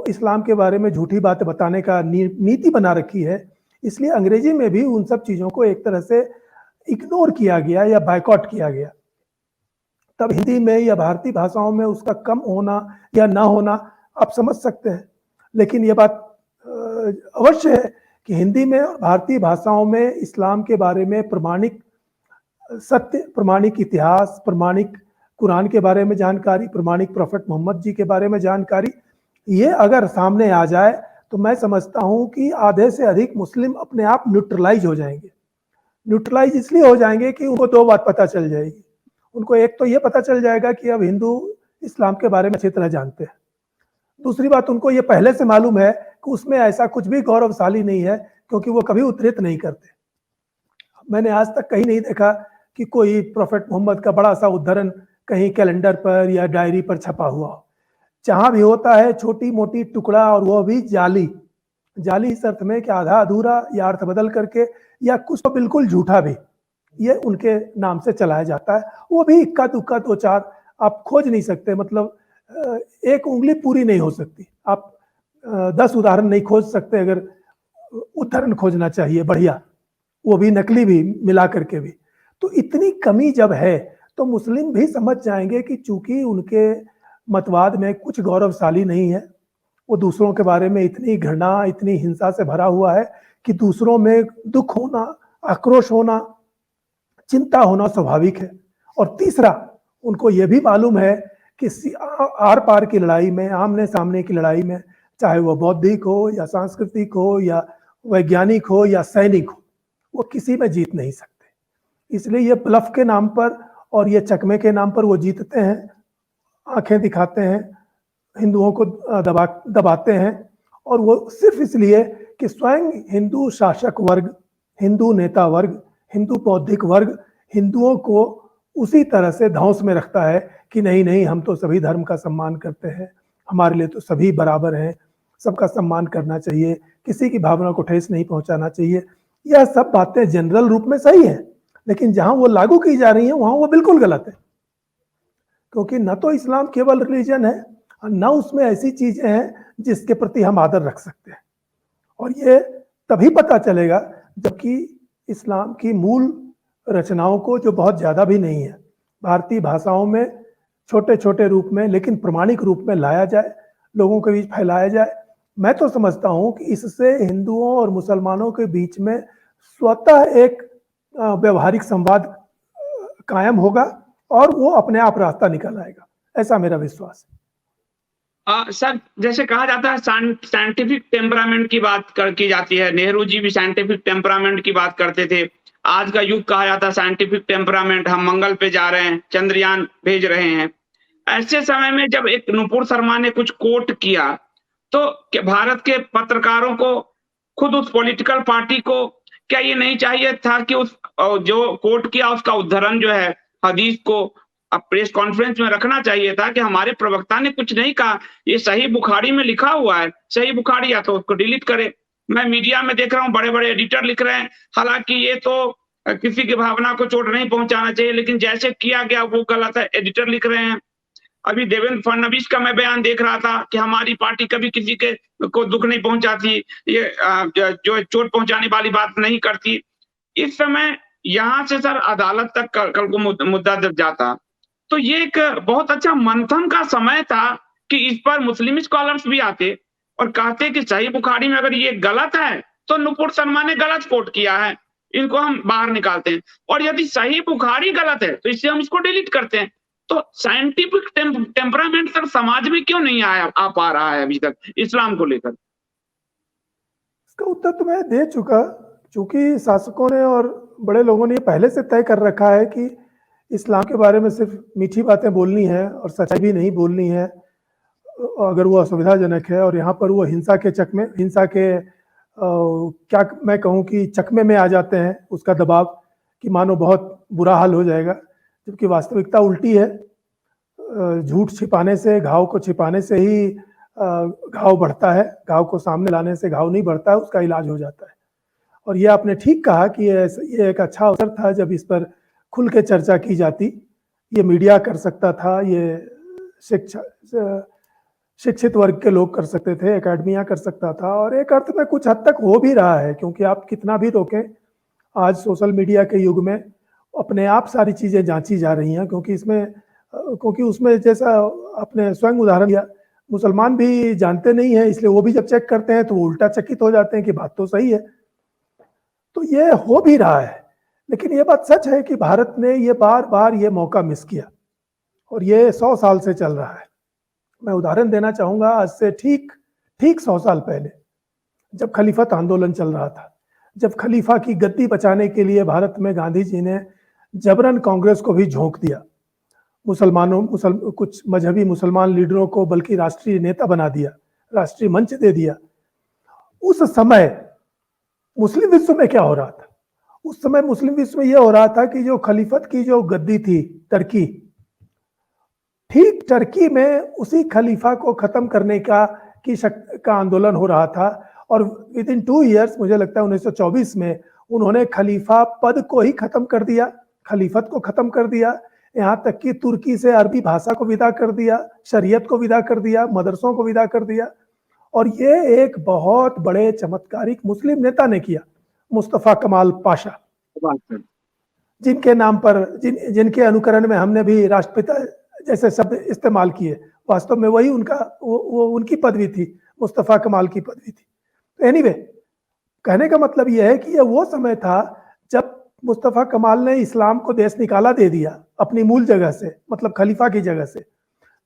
इस्लाम के बारे में झूठी बात बताने का नीति बना रखी है, इसलिए अंग्रेजी में भी उन सब चीज़ों को एक तरह से इग्नोर किया गया या बायकॉट किया गया। तब हिंदी में या भारतीय भाषाओं में उसका कम होना या ना होना आप समझ सकते हैं। लेकिन यह बात अवश्य है कि हिंदी में और भारतीय भाषाओं में इस्लाम के बारे में प्रमाणिक सत्य, प्रमाणिक इतिहास, प्रमाणिक कुरान के बारे में जानकारी, प्रमाणिक प्रोफेट मोहम्मद जी के बारे में जानकारी, ये अगर सामने आ जाए तो मैं समझता हूं कि आधे से अधिक मुस्लिम अपने आप न्यूट्रलाइज हो जाएंगे। न्यूट्रलाइज इसलिए हो जाएंगे कि उनको दो बात पता चल जाएगी। उनको एक तो ये पता चल जाएगा कि अब हिंदू इस्लाम के बारे में अच्छी तरह जानते हैं। दूसरी बात, उनको ये पहले से मालूम है कि उसमें ऐसा कुछ भी गौरवशाली नहीं है, क्योंकि वो कभी उद्धृत नहीं करते। मैंने आज तक कहीं नहीं देखा कि कोई प्रोफेट मोहम्मद का बड़ा सा उद्धरण कहीं कैलेंडर पर या डायरी पर छपा हुआ हो। जहां भी होता है छोटी मोटी टुकड़ा, और वो भी जाली इस अर्थ में कि आधा अधूरा या अर्थ बदल करके, या कुछ तो बिल्कुल झूठा भी, ये उनके नाम से चलाया जाता है। वो भी इक्का दुक्का दो चार आप खोज नहीं सकते, मतलब एक उंगली पूरी नहीं हो सकती, आप 10 उदाहरण नहीं खोज सकते अगर उदाहरण खोजना चाहिए बढ़िया, वो भी नकली भी मिला करके भी। तो इतनी कमी जब है तो मुस्लिम भी समझ जाएंगे कि चूंकि उनके मतवाद में कुछ गौरवशाली नहीं है, वो दूसरों के बारे में इतनी घृणा, इतनी हिंसा से भरा हुआ है कि दूसरों में दुख होना, आक्रोश होना, चिंता होना स्वाभाविक है। और तीसरा, उनको यह भी मालूम है कि आर पार की लड़ाई में, आमने सामने की लड़ाई में, चाहे वो बौद्धिक हो या सांस्कृतिक हो या वैज्ञानिक हो या सैनिक हो, वो किसी में जीत नहीं सकते। इसलिए ये ब्लफ के नाम पर और ये चकमे के नाम पर वो जीतते हैं, आंखें दिखाते हैं, हिंदुओं को दबाते हैं, और वो सिर्फ इसलिए कि स्वयं हिंदू शासक वर्ग, हिंदू नेता वर्ग, हिंदू बौद्धिक वर्ग हिंदुओं को उसी तरह से धौंस में रखता है कि नहीं नहीं, हम तो सभी धर्म का सम्मान करते हैं, हमारे लिए तो सभी बराबर हैं, सबका सम्मान करना चाहिए, किसी की भावना को ठेस नहीं पहुंचाना चाहिए। यह सब बातें जनरल रूप में सही है, लेकिन जहां वो लागू की जा रही हैं वहां वो बिल्कुल गलत है। क्योंकि न तो इस्लाम केवल रिलीजन है, न उसमें ऐसी चीजें हैं जिसके प्रति हम आदर रख सकते हैं। और ये तभी पता चलेगा जबकि इस्लाम की मूल रचनाओं को, जो बहुत ज्यादा भी नहीं है, भारतीय भाषाओं में छोटे छोटे रूप में लेकिन प्रमाणिक रूप में लाया जाए, लोगों के बीच फैलाया जाए। मैं तो समझता हूं कि इससे हिंदुओं और मुसलमानों के बीच में स्वतः एक व्यवहारिक संवाद कायम होगा और वो अपने आप रास्ता निकल आएगा, ऐसा मेरा विश्वास है। सर, जैसे कहा जाता है साइंटिफिक टेम्परामेंट की बात की जाती है, नेहरू जी भी साइंटिफिक टेम्परामेंट की बात करते थे। आज का युग कहा जाता है साइंटिफिक टेम्परामेंट, हम मंगल पे जा रहे हैं, चंद्रयान भेज रहे हैं। ऐसे समय में जब एक नुपुर शर्मा ने कुछ कोट किया, तो भारत के पत्रकारों को, खुद उस पॉलिटिकल पार्टी को क्या ये नहीं चाहिए था कि उस जो कोट किया उसका उद्धरण जो है हदीस को अब प्रेस कॉन्फ्रेंस में रखना चाहिए था कि हमारे प्रवक्ता ने कुछ नहीं कहा, ये सही बुखारी में लिखा हुआ है, सही बुखारी, या तो उसको डिलीट करे। मैं मीडिया में देख रहा हूँ बड़े बड़े एडिटर लिख रहे हैं, हालांकि ये तो किसी की भावना को चोट नहीं पहुंचाना चाहिए, लेकिन जैसे किया गया वो गलत है, एडिटर लिख रहे हैं। अभी देवेंद्र फडणवीस का मैं बयान देख रहा था कि हमारी पार्टी कभी किसी के को दुख नहीं पहुंचाती, ये जो चोट पहुंचाने वाली बात नहीं करती। इस समय यहाँ से सर अदालत तक कल को मुद्दा जब जाता, तो ये एक बहुत अच्छा मंथन का समय था कि इस पर मुस्लिम स्कॉलर्स भी आते और कहते कि सही बुखारी में अगर ये गलत है तो नुपुर शर्मा ने गलत कोट किया है, इनको हम बाहर निकालते हैं, और यदि सही बुखारी गलत है तो इससे हम इसको डिलीट करते हैं। तो साइंटिफिक टेम्परामेंट सर समाज में क्यों नहीं आ पा रहा है अभी तक इस्लाम को लेकर? इसका उत्तर तो मैं दे चुका, चूंकि शासकों ने और बड़े लोगों ने पहले से तय कर रखा है कि इस्लाम के बारे में सिर्फ मीठी बातें बोलनी है और सच्चाई भी नहीं बोलनी है अगर वो असुविधाजनक है। और यहाँ पर वो हिंसा के क्या मैं कहूँ कि चकमे में आ जाते हैं, उसका दबाव कि मानो बहुत बुरा हाल हो जाएगा, जबकि वास्तविकता उल्टी है। झूठ छिपाने से, घाव को छिपाने से ही घाव बढ़ता है, घाव को सामने लाने से घाव नहीं बढ़ता है, उसका इलाज हो जाता है। और ये आपने ठीक कहा कि ये एक अच्छा अवसर था जब इस पर खुल के चर्चा की जाती। ये मीडिया कर सकता था, ये शिक्षित वर्ग के लोग कर सकते थे, एकेडमिया कर सकता था, और एक अर्थ में कुछ हद तक हो भी रहा है, क्योंकि आप कितना भी रोकें, आज सोशल मीडिया के युग में अपने आप सारी चीज़ें जांची जा रही हैं। क्योंकि उसमें जैसा आपने स्वयं उदाहरण दिया, मुसलमान भी जानते नहीं है, इसलिए वो भी जब चेक करते हैं तो वो उल्टा चकित हो जाते हैं कि बात तो सही है। तो ये हो भी रहा है, लेकिन ये बात सच है कि भारत ने ये बार बार ये मौका मिस किया, और ये 100 साल से चल रहा है। मैं उदाहरण देना चाहूंगा, आज से ठीक 100 साल पहले जब खलीफत आंदोलन चल रहा था, जब खलीफा की गद्दी बचाने के लिए भारत में गांधी जी ने जबरन कांग्रेस को भी झोंक दिया, कुछ मजहबी मुसलमान लीडरों को बल्कि राष्ट्रीय नेता बना दिया, राष्ट्रीय मंच दे दिया। उस समय मुस्लिम विश्व में क्या हो रहा था? उस समय मुस्लिम विश्व में यह हो रहा था कि जो खलीफत की जो गद्दी थी टर्की, ठीक टर्की में उसी खलीफा को खत्म करने का आंदोलन हो रहा था। और विद इन 2 इयर्स, मुझे लगता है 1924 में, उन्होंने खलीफा पद को ही खत्म कर दिया, खलीफत को खत्म कर दिया। यहाँ तक कि तुर्की से अरबी भाषा को विदा कर दिया, शरीयत को विदा कर दिया, मदरसों को विदा कर दिया। और ये एक बहुत बड़े चमत्कारिक मुस्लिम नेता ने किया, मुस्तफा कमाल पाशा, जिनके नाम पर जिनके अनुकरण में हमने भी राष्ट्रपिता जैसे शब्द इस्तेमाल किए। वास्तव में वही वो उनकी पदवी थी, मुस्तफा कमाल की पदवी थी। तो एनीवे, कहने का मतलब यह है कि यह वो समय था जब मुस्तफा कमाल ने इस्लाम को देश निकाला दे दिया अपनी मूल जगह से, मतलब खलीफा की जगह से।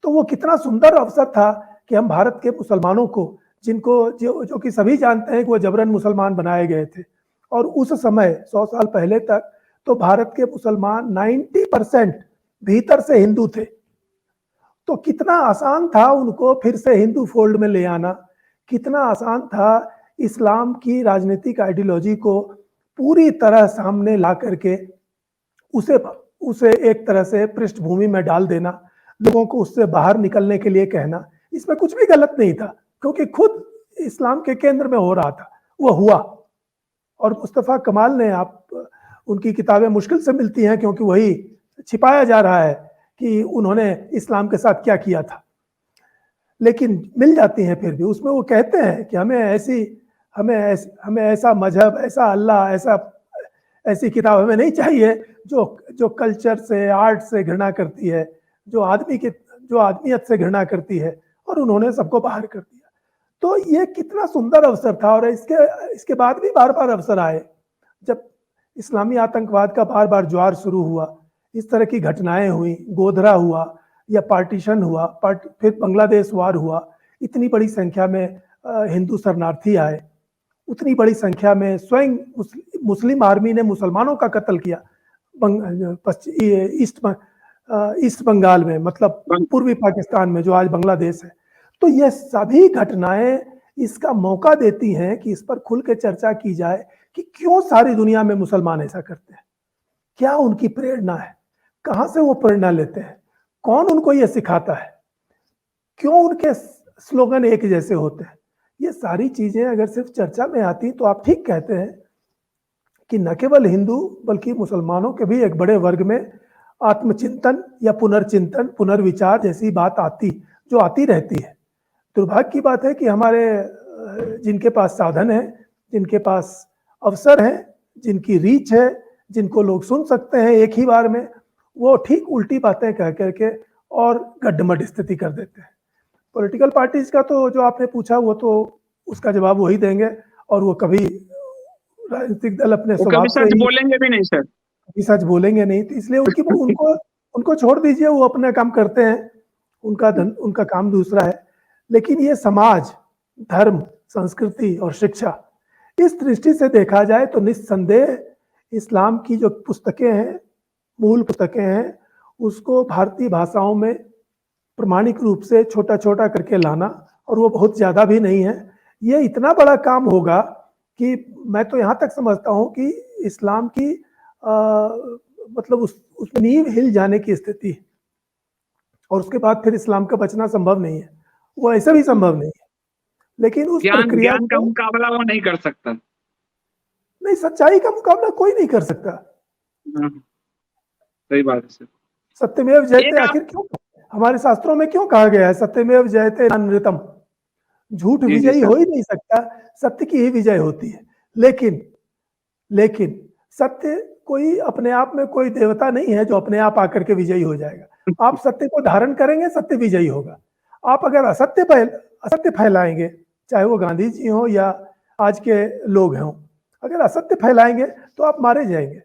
तो वो कितना सुंदर अवसर था कि हम भारत के मुसलमानों को, जिनको जो कि सभी जानते हैं कि वो जबरन मुसलमान बनाए गए थे, और उस समय 100 साल पहले तक तो भारत के मुसलमान 90% भीतर से हिंदू थे। तो कितना आसान था उनको फिर से हिंदू फोल्ड में ले आना, कितना आसान था इस्लाम की राजनीतिक आइडियोलॉजी को पूरी तरह सामने ला करके उसे एक तरह से पृष्ठभूमि में डाल देना, लोगों को उससे बाहर निकलने के लिए कहना। इसमें कुछ भी गलत नहीं था, क्योंकि खुद इस्लाम के केंद्र में हो रहा था, वो हुआ। और मुस्तफा कमाल ने, आप उनकी किताबें मुश्किल से मिलती हैं, क्योंकि वही छिपाया जा रहा है कि उन्होंने इस्लाम के साथ क्या किया था, लेकिन मिल जाती हैं फिर भी। उसमें वो कहते हैं कि हमें ऐसा मजहब, ऐसा अल्लाह, ऐसी किताब हमें नहीं चाहिए जो कल्चर से, आर्ट से घृणा करती है, जो आदमियत से घृणा करती है। और उन्होंने सबको बाहर कर दिया। तो ये कितना सुंदर अवसर था। और इसके बाद भी बार बार अवसर आए, जब इस्लामी आतंकवाद का बार बार ज्वार शुरू हुआ, इस तरह की घटनाएं हुई, गोधरा हुआ या पार्टीशन हुआ, फिर बांग्लादेश वार हुआ, इतनी बड़ी संख्या में हिंदू शरणार्थी आए, उतनी बड़ी संख्या में स्वयं मुस्लिम आर्मी ने मुसलमानों का कत्ल किया ईस्ट बंगाल में, मतलब पूर्वी पाकिस्तान में, जो आज बांग्लादेश है। तो ये सभी घटनाएं इसका मौका देती हैं कि इस पर खुल के चर्चा की जाए कि क्यों सारी दुनिया में मुसलमान ऐसा करते हैं, क्या उनकी प्रेरणा है, कहां से वो प्रेरणा लेते हैं, कौन उनको ये सिखाता है, क्यों उनके स्लोगन एक जैसे होते हैं। ये सारी चीजें अगर सिर्फ चर्चा में आती तो आप ठीक कहते हैं कि न केवल हिंदू बल्कि मुसलमानों के भी एक बड़े वर्ग में आत्मचिंतन या पुनर्चिंतन, पुनर्विचार जैसी बात आती रहती है। दुर्भाग्य की बात है कि हमारे जिनके पास साधन है, जिनके पास अवसर है, जिनकी रीच है, जिनको लोग सुन सकते हैं एक ही बार में, वो ठीक उल्टी बातें कह करके और गड्ढमड स्थिति कर देते हैं। पॉलिटिकल पार्टीज का तो जो आपने पूछा, वो तो उसका जवाब वही देंगे, और वो कभी राजनीतिक दल अपने स्वभाव से सच बोलेंगे भी नहीं सर, कभी सच बोलेंगे नहीं। तो इसलिए उनको छोड़ दीजिए, वो अपना काम करते हैं, उनका काम दूसरा है। लेकिन ये समाज, धर्म, संस्कृति और शिक्षा, इस दृष्टि से देखा जाए तो निस्संदेह इस्लाम की जो पुस्तकें हैं, मूल पुस्तकें हैं, उसको भारतीय भाषाओं में प्रमाणिक रूप से छोटा छोटा करके लाना, और वो बहुत ज्यादा भी नहीं है, ये इतना बड़ा काम होगा कि मैं तो यहाँ तक समझता हूँ कि इस्लाम की मतलब उसमें नींव हिल जाने की स्थिति, और उसके बाद फिर इस्लाम का बचना संभव नहीं है, वो ऐसा भी संभव नहीं है। लेकिन उस प्रक्रिया का मुकाबला वो नहीं कर सकता। नहीं, सच्चाई का मुकाबला कोई नहीं कर सकता। सही बात है सर। सत्यमेव जयते आखिर क्यों हमारे शास्त्रों में क्यों कहा गया है? सत्यमेव जयते अनृतम, झूठ विजयी हो ही नहीं सकता, सत्य की ही विजय होती है। लेकिन सत्य कोई अपने आप में कोई देवता नहीं है जो अपने आप आकर के विजयी हो जाएगा। आप सत्य को धारण करेंगे, सत्य विजयी होगा। आप अगर असत्य फैलाएंगे, चाहे वो गांधी जी हो या आज के लोग हों, अगर असत्य फैलाएंगे तो आप मारे जाएंगे।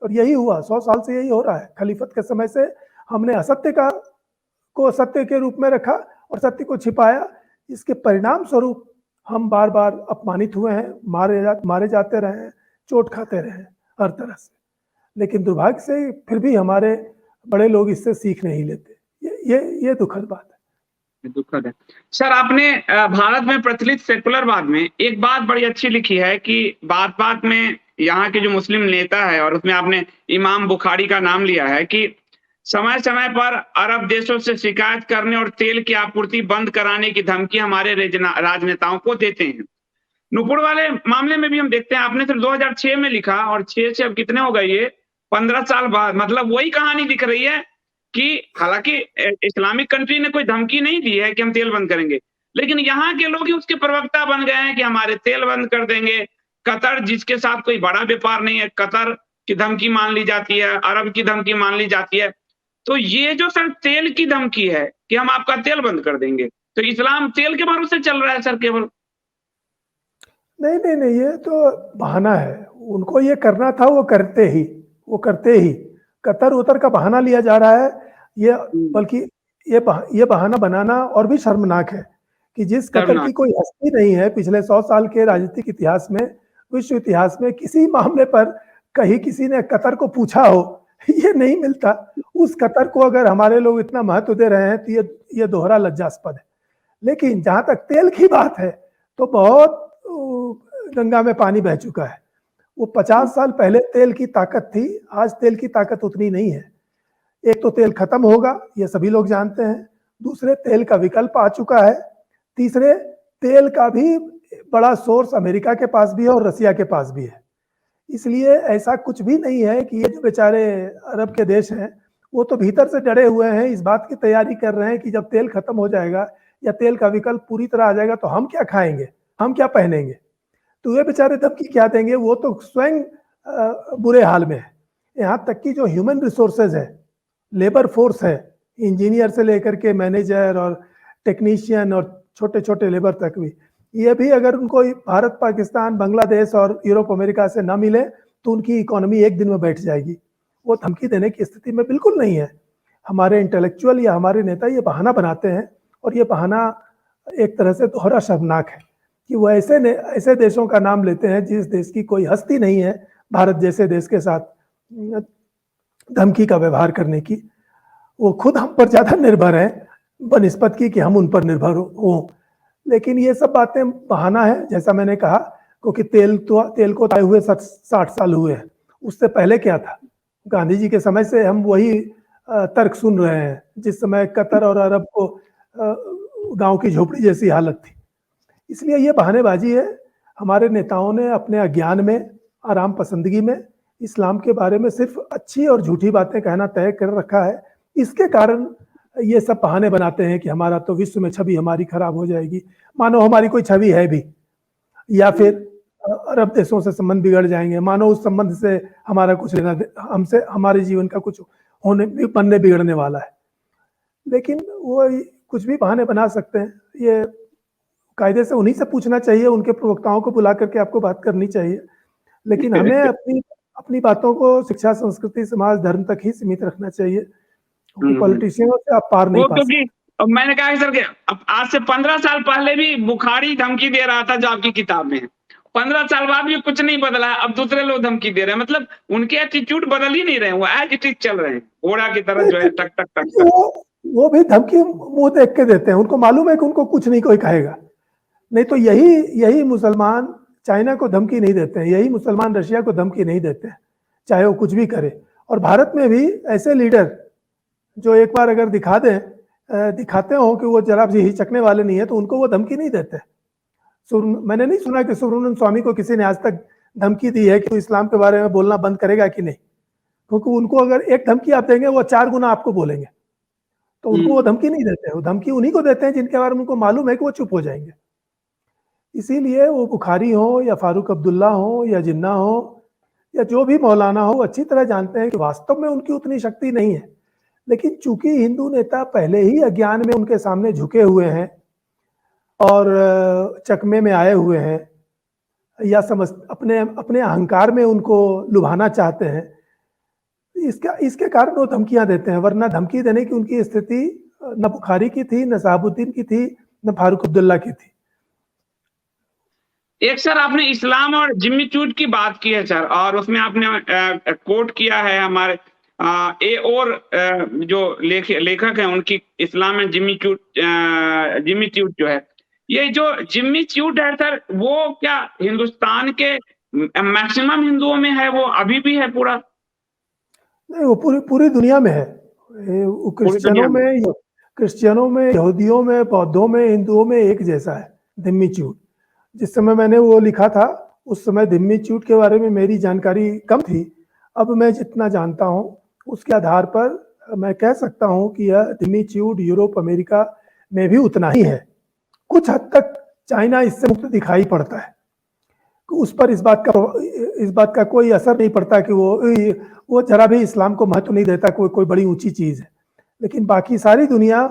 और यही हुआ, 100 साल से यही हो रहा है। खलीफत के समय से हमने असत्य को सत्य के रूप में रखा और सत्य को छिपाया। इसके परिणाम स्वरूप हम बार बार अपमानित हुए हैं, मारे जाते रहे हैं, चोट खाते रहे हैं हर तरह से। लेकिन दुर्भाग्य से फिर भी हमारे बड़े लोग इससे सीख नहीं लेते। ये दुखद बात है। दुखद है। सर, आपने भारत में प्रचलित सेकुलरवाद में एक बात बड़ी अच्छी लिखी है कि बात-बात में यहाँ के जो मुस्लिम नेता है, और उसमें आपने इमाम बुखारी का नाम लिया है कि समय-समय पर अरब देशों से शिकायत करने और तेल की आपूर्ति बंद कराने की धमकी हमारे राजनेताओं को देते हैं। नुपुर वाले मामले में भी हम देखते हैं, आपने सिर्फ 2006 में लिखा, और 6 से अब कितने हो गए ये 15 साल बाद, मतलब वही कहानी दिख रही है कि हालांकि इस्लामिक कंट्री ने कोई धमकी नहीं दी है कि हम तेल बंद करेंगे, लेकिन यहाँ के लोग ही उसके प्रवक्ता बन गए हैं कि हमारे तेल बंद कर देंगे। कतर, जिसके साथ कोई बड़ा व्यापार नहीं है, कतर की धमकी मान ली जाती है, अरब की धमकी मान ली जाती है। तो ये जो सर तेल की धमकी है कि हम आपका तेल बंद कर देंगे, तो इस्लाम तेल के भरोसे चल रहा है सर केवल। नहीं नहीं नहीं, ये तो बहाना है। उनको ये करना था, वो करते ही कतर उतर का बहाना लिया जा रहा है। ये बल्कि ये बहाना बनाना और भी शर्मनाक है कि जिस कतर की कोई हस्ती नहीं है पिछले 100 साल के राजनीतिक इतिहास में, विश्व इतिहास में किसी मामले पर कहीं किसी ने कतर को पूछा हो, ये नहीं मिलता। उस कतर को अगर हमारे लोग इतना महत्व दे रहे हैं तो ये दोहरा लज्जास्पद है। लेकिन जहां तक तेल की बात है तो बहुत गंगा में पानी बह चुका है। वो 50 साल पहले तेल की ताकत थी, आज तेल की ताकत उतनी नहीं है। एक तो तेल खत्म होगा, ये सभी लोग जानते हैं। दूसरे, तेल का विकल्प आ चुका है। तीसरे, तेल का भी बड़ा सोर्स अमेरिका के पास भी है और रसिया के पास भी है। इसलिए ऐसा कुछ भी नहीं है कि ये जो बेचारे अरब के देश हैं वो तो भीतर से डरे हुए हैं, इस बात की तैयारी कर रहे हैं कि जब तेल खत्म हो जाएगा या तेल का विकल्प पूरी तरह आ जाएगा तो हम क्या खाएंगे, हम क्या पहनेंगे। तो ये बेचारे तब की क्या देंगे, वो तो स्वयं बुरे हाल में है। यहाँ तक कि जो ह्यूमन रिसोर्सेज है, लेबर फोर्स है, इंजीनियर से लेकर के मैनेजर और टेक्नीशियन और छोटे छोटे लेबर तक भी, ये भी अगर उनको भारत, पाकिस्तान, बांग्लादेश और यूरोप अमेरिका से ना मिले तो उनकी इकोनॉमी एक दिन में बैठ जाएगी। वो धमकी देने की स्थिति में बिल्कुल नहीं है। हमारे इंटेलेक्चुअल या हमारे नेता ये बहाना बनाते हैं, और ये बहाना एक तरह से दोहरा शर्मनाक है कि वो ऐसे देशों का नाम लेते हैं जिस देश की कोई हस्ती नहीं है भारत जैसे देश के साथ धमकी का व्यवहार करने की। वो खुद हम पर ज्यादा निर्भर हैं बनिस्बत की कि हम उन पर निर्भर हो। लेकिन ये सब बातें बहाना है, जैसा मैंने कहा, क्योंकि तेल को आए हुए 60 साल हुए हैं। उससे पहले क्या था, गांधी जी के समय से हम वही तर्क सुन रहे हैं जिस समय कतर और अरब को गांव की झोपड़ी जैसी हालत थी। इसलिए ये बहानेबाजी है। हमारे नेताओं ने अपने अज्ञान में, आराम पसंदगी में इस्लाम के बारे में सिर्फ अच्छी और झूठी बातें कहना तय कर रखा है। इसके कारण ये सब बहाने बनाते हैं कि हमारा तो विश्व में छवि हमारी खराब हो जाएगी, मानो हमारी कोई छवि है भी, या फिर अरब देशों से संबंध बिगड़ जाएंगे, मानो उस संबंध से हमारा कुछ लेना, हमसे हमारे जीवन का कुछ बनने बिगड़ने वाला है। लेकिन वो कुछ भी बहाने बना सकते हैं। ये कायदे से उन्हीं से पूछना चाहिए, उनके प्रवक्ताओं को बुला करके आपको बात करनी चाहिए। लेकिन हमें अपनी बातों को शिक्षा, संस्कृति, समाज, धर्म तक ही सीमित रखना चाहिए, क्योंकि पॉलिटिशियनों से आप पार नहीं पा सकते। मैंने कहा सर कि आज से 15 साल पहले भी बुखारी धमकी दे रहा था जो आपकी किताब में है। 15 साल बाद भी कुछ नहीं बदला, अब दूसरे लोग धमकी दे रहे हैं। मतलब उनके एटीट्यूड बदल ही नहीं रहे, वो एज इट इज चल रहे हैं, घोड़ा की तरह जो है टक टक टक। वो भी धमकी मुंह देख के देते हैं, उनको मालूम है कि उनको कुछ नहीं कोई कहेगा। नहीं तो यही मुसलमान चाइना को धमकी नहीं देते हैं, यही मुसलमान रशिया को धमकी नहीं देते हैं, चाहे वो कुछ भी करे। और भारत में भी ऐसे लीडर जो एक बार अगर दिखाते हो कि वो जरा भी हिचकने वाले नहीं है तो उनको वो धमकी नहीं देते। मैंने नहीं सुना कि सुब्रमण्यम स्वामी को किसी ने आज तक धमकी दी है कि वो इस्लाम के बारे में बोलना बंद करेगा कि नहीं, क्योंकि उनको अगर एक धमकी आप देंगे वो 4 गुना आपको बोलेंगे, तो उनको वो धमकी नहीं देते। वो धमकी उन्हीं को देते हैं जिनके बारे में उनको मालूम है कि वो चुप हो जाएंगे। इसीलिए वो बुखारी हो या फारूक अब्दुल्ला हो या जिन्ना हो या जो भी मौलाना हो, अच्छी तरह जानते हैं कि वास्तव में उनकी उतनी शक्ति नहीं है। लेकिन चूंकि हिंदू नेता पहले ही अज्ञान में उनके सामने झुके हुए हैं और चकमे में आए हुए हैं, या अपने अहंकार में उनको लुभाना चाहते हैं, इसके कारण वो धमकियां देते हैं। वरना धमकी देने की उनकी स्थिति न बुखारी की थी, न साहबुद्दीन की थी, न फारूक अब्दुल्ला की थी। एक सर आपने इस्लाम और जिम्मी चूट की बात की है सर, और उसमें आपने कोट किया है हमारे ए और जो लेखक हैं उनकी इस्लाम में जिम्मी च्यूट जो है, ये जो जिम्मी च्यूट है सर, वो क्या हिंदुस्तान के मैक्सिमम हिंदुओं में है, वो अभी भी है पूरा? नहीं, वो पूरी पूरी दुनिया में है। वो पूरी दुनिया में? क्रिश्चियनों में, यहूदियों में, बौद्धों में, हिंदुओं में एक जैसा है धिम्मी च्यूट। जिस समय मैंने वो लिखा था उस समय धिम्मी च्यूट के बारे में मेरी जानकारी कम थी। अब मैं जितना जानता हूँ उसके आधार पर मैं कह सकता हूँ कि यह धिम्मी च्यूट यूरोप अमेरिका में भी उतना ही है। कुछ हद तक चाइना इससे मुक्त दिखाई पड़ता है, उस पर इस बात का कोई असर नहीं पड़ता कि वो जरा भी इस्लाम को महत्व नहीं देता, कोई बड़ी ऊंची चीज है। लेकिन बाकी सारी दुनिया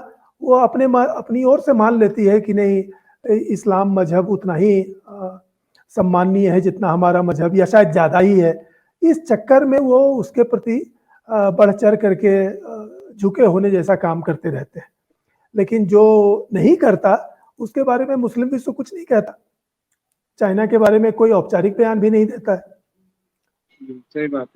वो अपनी ओर से मान लेती है कि नहीं, इस्लाम मजहब उतना ही सम्माननीय है जितना हमारा मजहब, या शायद ज्यादा ही है। इस चक्कर में वो उसके प्रति बढ़ चढ़ करके झुके होने जैसा काम करते रहते हैं। लेकिन जो नहीं करता उसके बारे में मुस्लिम विश्व कुछ नहीं कहता। चाइना के बारे में कोई औपचारिक बयान भी नहीं देता है। सही बात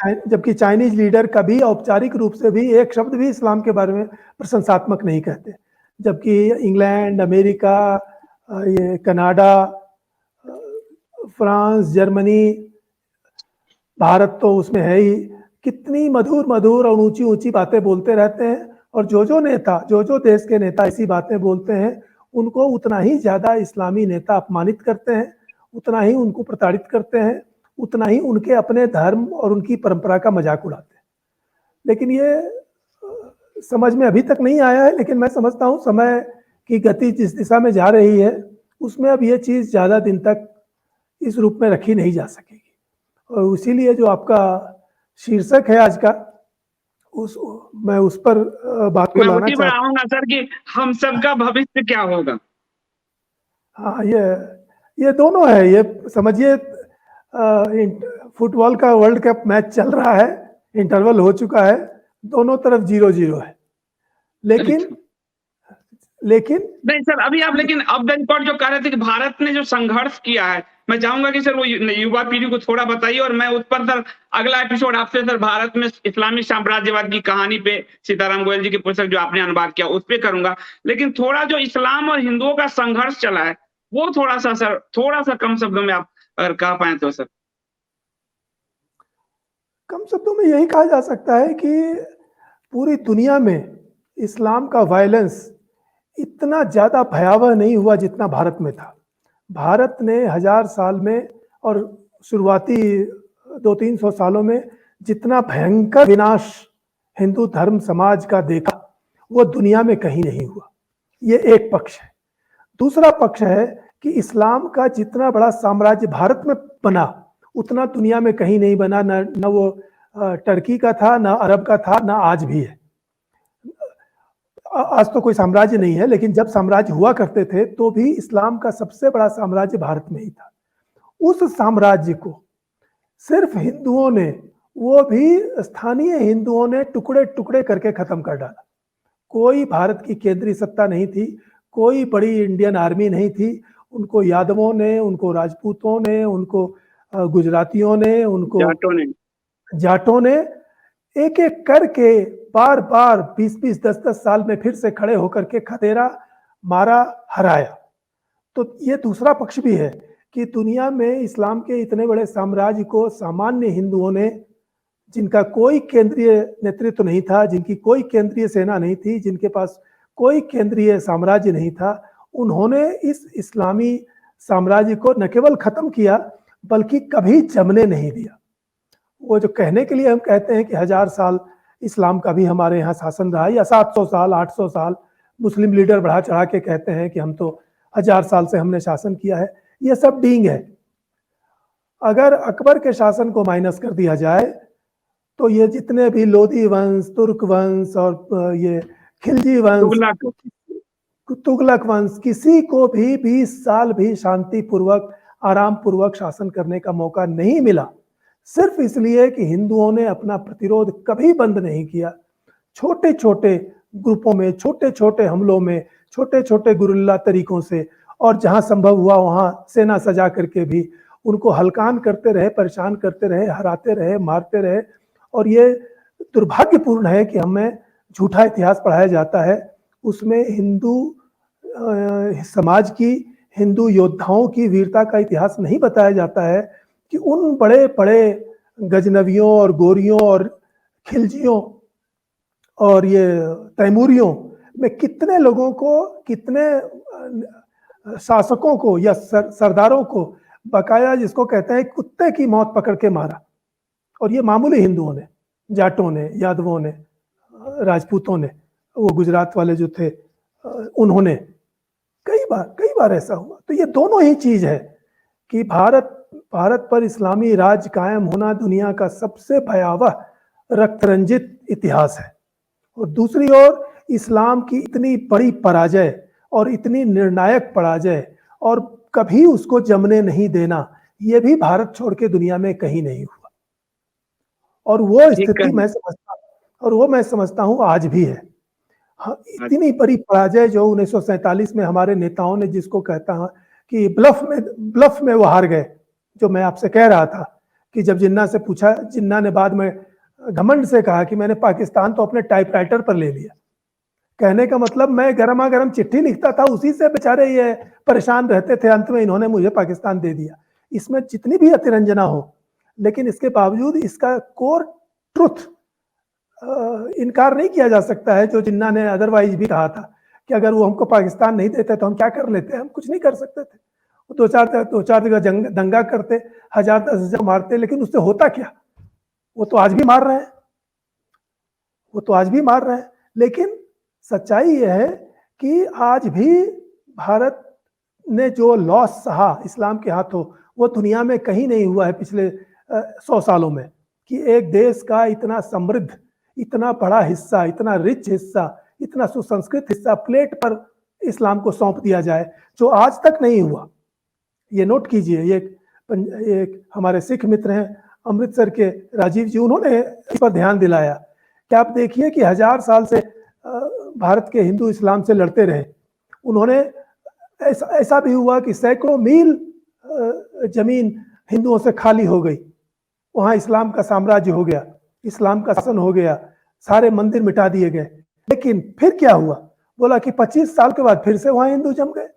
है। जबकि चाइनीज लीडर कभी औपचारिक रूप से भी एक शब्द भी इस्लाम के बारे में प्रशंसात्मक नहीं कहते, जबकि इंग्लैंड, अमेरिका, ये कनाडा, फ्रांस, जर्मनी, भारत तो उसमें है ही, कितनी मधुर मधुर और ऊंची ऊंची बातें बोलते रहते हैं। और जो देश के नेता ऐसी बातें बोलते हैं उनको उतना ही ज्यादा इस्लामी नेता अपमानित करते हैं, उतना ही उनको प्रताड़ित करते हैं, उतना ही उनके अपने धर्म और उनकी परंपरा का मजाक उड़ाते हैं। लेकिन ये समझ में अभी तक नहीं आया है। लेकिन मैं समझता हूँ समय की गति जिस दिशा में जा रही है उसमें अब ये चीज ज्यादा दिन तक इस रूप में रखी नहीं जा सकेगी। और इसीलिए जो आपका शीर्षक है आज का, मैं उस पर बात को लाना मैं आऊंगा सर कि हम सबका भविष्य क्या होगा। हाँ, ये दोनों है। ये समझिए फुटबॉल का वर्ल्ड कप मैच चल रहा है, इंटरवल हो चुका है, दोनों तरफ 0-0 है। लेकिन नहीं सर, अभी आप लेकिन अब द रिकॉर्ड जो कह रहे थे कि भारत ने जो संघर्ष किया है, मैं चाहूंगा कि सर वो युवा पीढ़ी को थोड़ा बताइए, और मैं उस पर सर अगला एपिसोड आपसे सर भारत में इस्लामी साम्राज्यवाद की कहानी पे सीताराम गोयल जी की पुस्तक जो आपने अनुवाद किया उस पे करूंगा। लेकिन थोड़ा जो इस्लाम और हिंदुओं का संघर्ष चला है वो थोड़ा सा कम शब्दों में आप अगर कह पाए तो सर। कम शब्दों में यही कहा जा सकता है कि पूरी दुनिया में इस्लाम का वायलेंस इतना ज्यादा भयावह नहीं हुआ जितना भारत में था। भारत ने 1000 साल में और शुरुआती 200-300 सालों में जितना भयंकर विनाश हिंदू धर्म समाज का देखा वो दुनिया में कहीं नहीं हुआ। ये एक पक्ष है। दूसरा पक्ष है कि इस्लाम का जितना बड़ा साम्राज्य भारत में बना उतना दुनिया में कहीं नहीं बना। न वो टर्की का था, न अरब का था, न आज भी है। आज तो कोई साम्राज्य नहीं है, लेकिन जब साम्राज्य हुआ करते थे तो भी इस्लाम का सबसे बड़ा साम्राज्य भारत में ही था। उस साम्राज्य को सिर्फ हिंदुओं ने, वो भी स्थानीय हिंदुओं ने टुकड़े टुकड़े करके खत्म कर डाला। कोई भारत की केंद्रीय सत्ता नहीं थी, कोई बड़ी इंडियन आर्मी नहीं थी। उनको यादवों ने, उनको राजपूतों ने, उनको गुजरातियों ने, उनको जाटों ने एक एक करके बार बार 20-20, 10-10 साल में फिर से खड़े होकर के खदेड़ा, मारा, हराया। तो ये दूसरा पक्ष भी है कि दुनिया में इस्लाम के इतने बड़े साम्राज्य को सामान्य हिंदुओं ने, जिनका कोई केंद्रीय नेतृत्व नहीं था, जिनकी कोई केंद्रीय सेना नहीं थी, जिनके पास कोई केंद्रीय साम्राज्य नहीं था, उन्होंने इस इस्लामी साम्राज्य को न केवल खत्म किया बल्कि कभी जमने नहीं दिया। वो जो कहने के लिए हम कहते हैं कि 1000 साल इस्लाम का भी हमारे यहाँ शासन रहा, या 700 साल, 800 साल, मुस्लिम लीडर बढ़ा चढ़ा के कहते हैं कि हम तो 1000 साल से हमने शासन किया है, ये सब डींग है। अगर अकबर के शासन को माइनस कर दिया जाए तो ये जितने भी लोधी वंश, तुर्क वंश और ये खिलजी वंश, तुगलक वंश, किसी को भी 20 साल भी शांतिपूर्वक, आराम पूर्वक शासन करने का मौका नहीं मिला, सिर्फ इसलिए कि हिंदुओं ने अपना प्रतिरोध कभी बंद नहीं किया। छोटे छोटे ग्रुपों में, छोटे छोटे हमलों में, छोटे छोटे गुरिल्ला तरीकों से, और जहां संभव हुआ वहां सेना सजा करके भी उनको हलकान करते रहे, परेशान करते रहे, हराते रहे, मारते रहे। और ये दुर्भाग्यपूर्ण है कि हमें झूठा इतिहास पढ़ाया जाता है। उसमें हिंदू समाज की, हिंदू योद्धाओं की वीरता का इतिहास नहीं बताया जाता है कि उन बड़े बड़े गजनवियों और गोरियों और खिलजियों और ये तैमूरियों में कितने लोगों को, कितने शासकों को या सरदारों को बकाया, जिसको कहते हैं कुत्ते की मौत पकड़ के मारा। और ये मामूली हिंदुओं ने, जाटों ने, यादवों ने, राजपूतों ने, वो गुजरात वाले जो थे उन्होंने, कई बार ऐसा हुआ। तो ये दोनों ही चीज है कि भारत पर इस्लामी राज कायम होना दुनिया का सबसे भयावह रक्त इतिहास है। और दूसरी ओर इस्लाम की इतनी बड़ी पराजय और इतनी निर्णायक पराजय, और कभी उसको जमने नहीं देना, ये भी भारत छोड़ के दुनिया में कहीं नहीं हुआ। और वो स्थिति मैं समझता हूं आज भी है। हाँ, इतनी बड़ी पराजय जो 1947 में हमारे नेताओं ने, जिसको कहता हूं कि ब्लफ में वो हार गए। जो मैं आपसे कह रहा था कि जब जिन्ना से पूछा, जिन्ना ने बाद में घमंड से कहा कि मैंने पाकिस्तान तो अपने टाइपराइटर पर ले लिया। कहने का मतलब मैं गरमा गरम चिट्ठी लिखता था, उसी से बेचारे ये परेशान रहते थे, अंत में इन्होंने मुझे पाकिस्तान दे दिया। इसमें जितनी भी अतिरंजना हो, लेकिन इसके बावजूद इसका कोर ट्रुथ इनकार नहीं किया जा सकता है, जो जिन्ना ने अदरवाइज भी कहा था कि अगर वो हमको पाकिस्तान नहीं देते तो हम क्या कर लेते, हम कुछ नहीं कर सकते थे। दो चार जगह दंगा करते, 1000-10,000 मारते, लेकिन उससे होता क्या? वो तो आज भी मार रहे हैं। लेकिन सच्चाई यह है कि आज भी भारत ने जो लॉस सहा इस्लाम के हाथों, वो दुनिया में कहीं नहीं हुआ है पिछले 100 सालों में, कि एक देश का इतना समृद्ध, इतना बड़ा हिस्सा, इतना रिच हिस्सा, इतना सुसंस्कृत हिस्सा प्लेट पर इस्लाम को सौंप दिया जाए, जो आज तक नहीं हुआ। ये नोट कीजिए, एक हमारे सिख मित्र हैं अमृतसर के राजीव जी, उन्होंने इस पर ध्यान दिलाया कि आप देखिए कि 1000 साल से भारत के हिंदू इस्लाम से लड़ते रहे। उन्होंने ऐसा भी हुआ कि सैकड़ों मील जमीन हिंदुओं से खाली हो गई, वहां इस्लाम का साम्राज्य हो गया, इस्लाम का शासन हो गया, सारे मंदिर मिटा दिए गए। लेकिन फिर क्या हुआ? बोला कि 25 साल के बाद फिर से वहां हिंदू जम गए।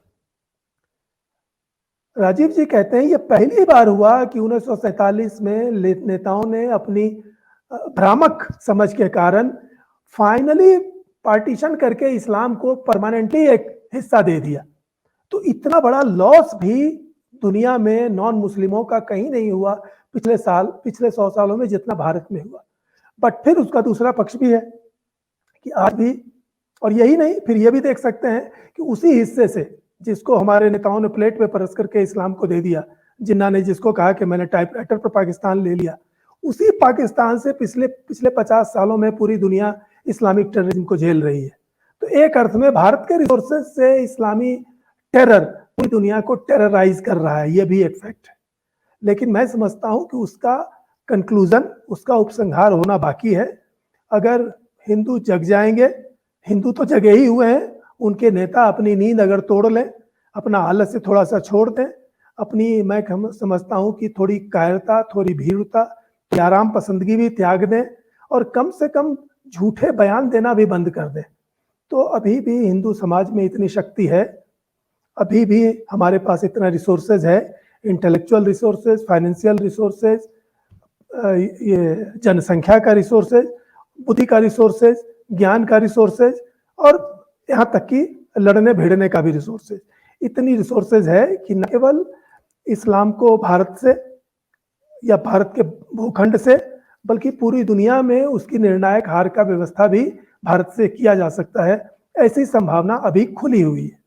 राजीव जी कहते हैं ये पहली बार हुआ कि 1947 में नेताओं ने अपनी भ्रामक समझ के कारण फाइनली पार्टीशन करके इस्लाम को परमानेंटली एक हिस्सा दे दिया। तो इतना बड़ा लॉस भी दुनिया में नॉन मुस्लिमों का कहीं नहीं हुआ पिछले 100 सालों में जितना भारत में हुआ। बट फिर उसका दूसरा पक्ष भी है कि आज भी, और यही नहीं, फिर ये भी देख सकते हैं कि उसी हिस्से से जिसको हमारे नेताओं ने प्लेट पे परस करके इस्लाम को दे दिया, जिन्ना ने जिसको कहा कि मैंने टाइपराइटर पर पाकिस्तान ले लिया, उसी पाकिस्तान से पिछले 50 सालों में पूरी दुनिया इस्लामिक टेररिज्म को झेल रही है। तो एक अर्थ में भारत के रिसोर्सेज से इस्लामी टेरर पूरी दुनिया को टेरराइज कर रहा है, यह भी एक फैक्ट है। लेकिन मैं समझता हूं कि उसका कंक्लूजन, उसका उपसंहार होना बाकी है। अगर हिंदू जग जाएंगे, हिंदू तो जगे ही हुए हैं, उनके नेता अपनी नींद अगर तोड़ लें, अपना आलस से थोड़ा सा छोड़ दें, अपनी, मैं समझता हूं कि थोड़ी कायरता, थोड़ी भीरुता, आराम पसंदगी भी त्याग दें, और कम से कम झूठे बयान देना भी बंद कर दें, तो अभी भी हिंदू समाज में इतनी शक्ति है, अभी भी हमारे पास इतना रिसोर्सेज है, इंटेलेक्चुअल रिसोर्सेज, फाइनेंशियल रिसोर्सेज, ये जनसंख्या का रिसोर्सेज, बुद्धि का रिसोर्सेज, ज्ञान का रिसोर्सेज, और यहाँ तक कि लड़ने भिड़ने का भी रिसोर्सेज। इतनी रिसोर्सेज है कि न केवल इस्लाम को भारत से या भारत के भूखंड से, बल्कि पूरी दुनिया में उसकी निर्णायक हार का व्यवस्था भी भारत से किया जा सकता है। ऐसी संभावना अभी खुली हुई है।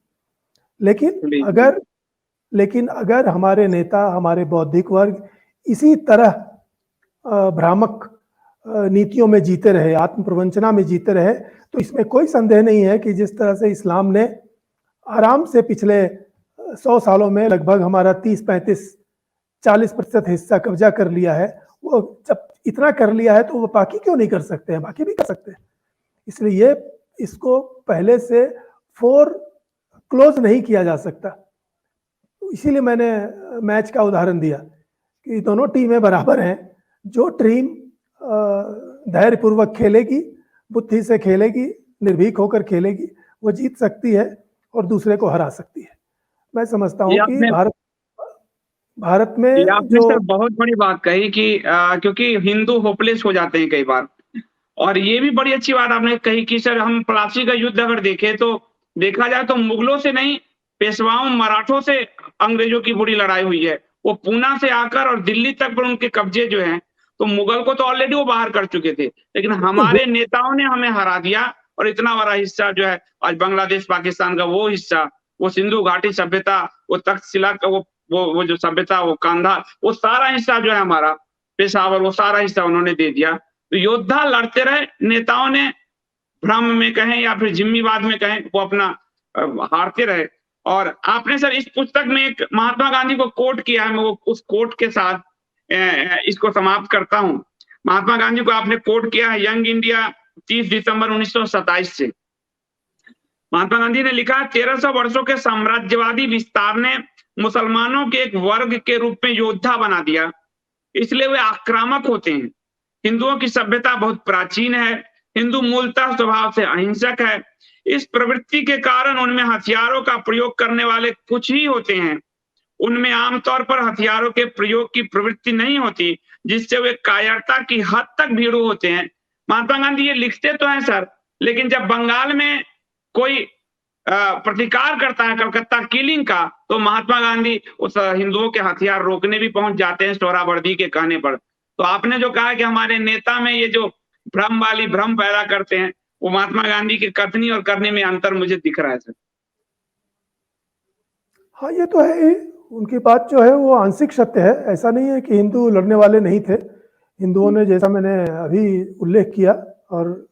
लेकिन अगर हमारे नेता, हमारे बौद्धिक वर्ग इसी तरह भ्रामक नीतियों में जीते रहे, आत्म प्रवंचना में जीते रहे, तो इसमें कोई संदेह नहीं है कि जिस तरह से इस्लाम ने आराम से पिछले 100 सालों में लगभग हमारा 30-35-40% हिस्सा कब्जा कर लिया है, वो जब इतना कर लिया है तो वो बाकी क्यों नहीं कर सकते हैं? बाकी भी कर सकते हैं। इसलिए इसको पहले से क्लोज नहीं किया जा सकता। इसीलिए मैंने मैच का उदाहरण दिया कि दोनों टीमें बराबर हैं। जो टीम धैर्यपूर्वक खेलेगी, बुद्धि से खेलेगी, निर्भीक होकर खेलेगी, वो जीत सकती है और दूसरे को हरा सकती है। मैं समझता हूँ कि भारत में ये आपने जो सर बहुत बड़ी बात कही कि क्योंकि हिंदू होपलेस हो जाते हैं कई बार, और ये भी बड़ी अच्छी बात आपने कही कि सर हम प्लासी का युद्ध अगर देखें तो देखा जाए तो मुगलों से नहीं, पेशवाओं मराठों से अंग्रेजों की बुरी लड़ाई हुई है। वो पूना से आकर और दिल्ली तक पर उनके कब्जे जो हैं, तो मुगल को तो ऑलरेडी वो बाहर कर चुके थे, लेकिन हमारे नेताओं ने हमें हरा दिया और इतना बड़ा हिस्सा जो है आज बांग्लादेश पाकिस्तान का वो हिस्सा, वो सिंधु घाटी सभ्यता, वो तक्षशिला का वो जो सभ्यता, वो कांधार, वो सारा हिस्सा जो है हमारा, पेशावर, वो सारा हिस्सा उन्होंने दे दिया। तो योद्धा लड़ते रहे, नेताओं ने भ्रम में कहें या फिर जिम्मीवाद में कहें, वो अपना हारते रहे। और आपने सर इस पुस्तक में एक महात्मा गांधी को कोट किया है, मैं वो उस कोट के साथ इसको समाप्त करता हूं। महात्मा गांधी को आपने कोट किया है यंग इंडिया 30 दिसंबर 1927 से। महात्मा गांधी ने लिखा, 1300 वर्षों के साम्राज्यवादी विस्तार ने मुसलमानों के एक वर्ग के रूप में योद्धा बना दिया, इसलिए वे आक्रामक होते हैं। हिंदुओं की सभ्यता बहुत प्राचीन है, हिंदू मूलतः स्वभाव से अहिंसक है। इस प्रवृत्ति के कारण उनमें हथियारों का प्रयोग करने वाले कुछ ही होते हैं। उनमें आमतौर पर हथियारों के प्रयोग की प्रवृत्ति नहीं होती, जिससे वे कायरता की हद तक भीरू होते हैं। महात्मा गांधी ये लिखते तो हैं सर, लेकिन जब बंगाल में कोई प्रतिकार करता है कलकत्ता किलिंग का, तो महात्मा गांधी उस हिंदुओं के हथियार रोकने भी पहुंच जाते हैं सोहरावर्दी के कहने पर। तो आपने जो कहा कि हमारे नेता में ये जो भ्रम पैदा करते हैं, वो महात्मा गांधी की कथनी और करने में अंतर मुझे दिख रहा है सर। हाँ, ये तो है, उनकी बात जो है वो आंशिक सत्य है। ऐसा नहीं है कि हिंदू लड़ने वाले नहीं थे। हिंदुओं ने, जैसा मैंने अभी उल्लेख किया, और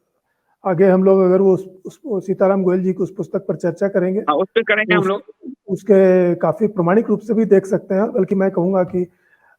आगे हम लोग अगर वो सीताराम गोयल जी की उस पुस्तक पर चर्चा करेंगे, उस पर करेंगे हम लोग, उसके काफी प्रमाणिक रूप से भी देख सकते हैं। बल्कि मैं कहूंगा कि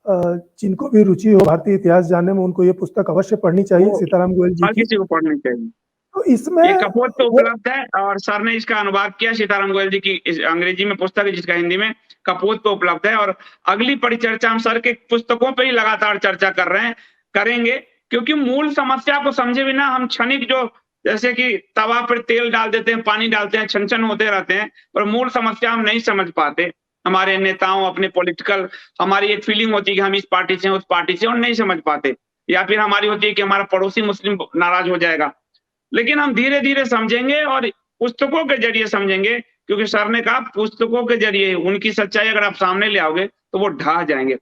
जिनको भी रुचि हो भारतीय इतिहास जानने में, उनको ये पुस्तक अवश्य पढ़नी चाहिए, सीताराम गोयल जी की। किसी को पढ़नी चाहिए। तो इसमें ये कपोत पे उपलब्ध है और सर ने इसका अनुवाद किया, सीताराम गोयल जी की अंग्रेजी में पुस्तक है जिसका हिंदी में कपोत पे उपलब्ध है। और अगली परिचर्चा हम सर के पुस्तकों पे ही लगातार चर्चा कर रहे हैं, करेंगे, क्योंकि मूल समस्या को समझे बिना हम क्षणिक जो, जैसे कि तवा पर तेल डाल देते हैं, पानी डालते हैं, छन होते रहते हैं, पर मूल समस्या हम नहीं समझ पाते। हमारे नेताओं अपने पॉलिटिकल, हमारी एक फीलिंग होती है कि हम इस पार्टी से उस पार्टी से, और नहीं समझ पाते। या फिर हमारी होती है कि हमारा पड़ोसी मुस्लिम नाराज हो जाएगा, लेकिन हम धीरे धीरे समझेंगे और पुस्तकों के जरिए समझेंगे, क्योंकि सर ने कहा पुस्तकों के जरिए उनकी सच्चाई अगर आप सामने ले आओगे तो वो ढह जाएंगे।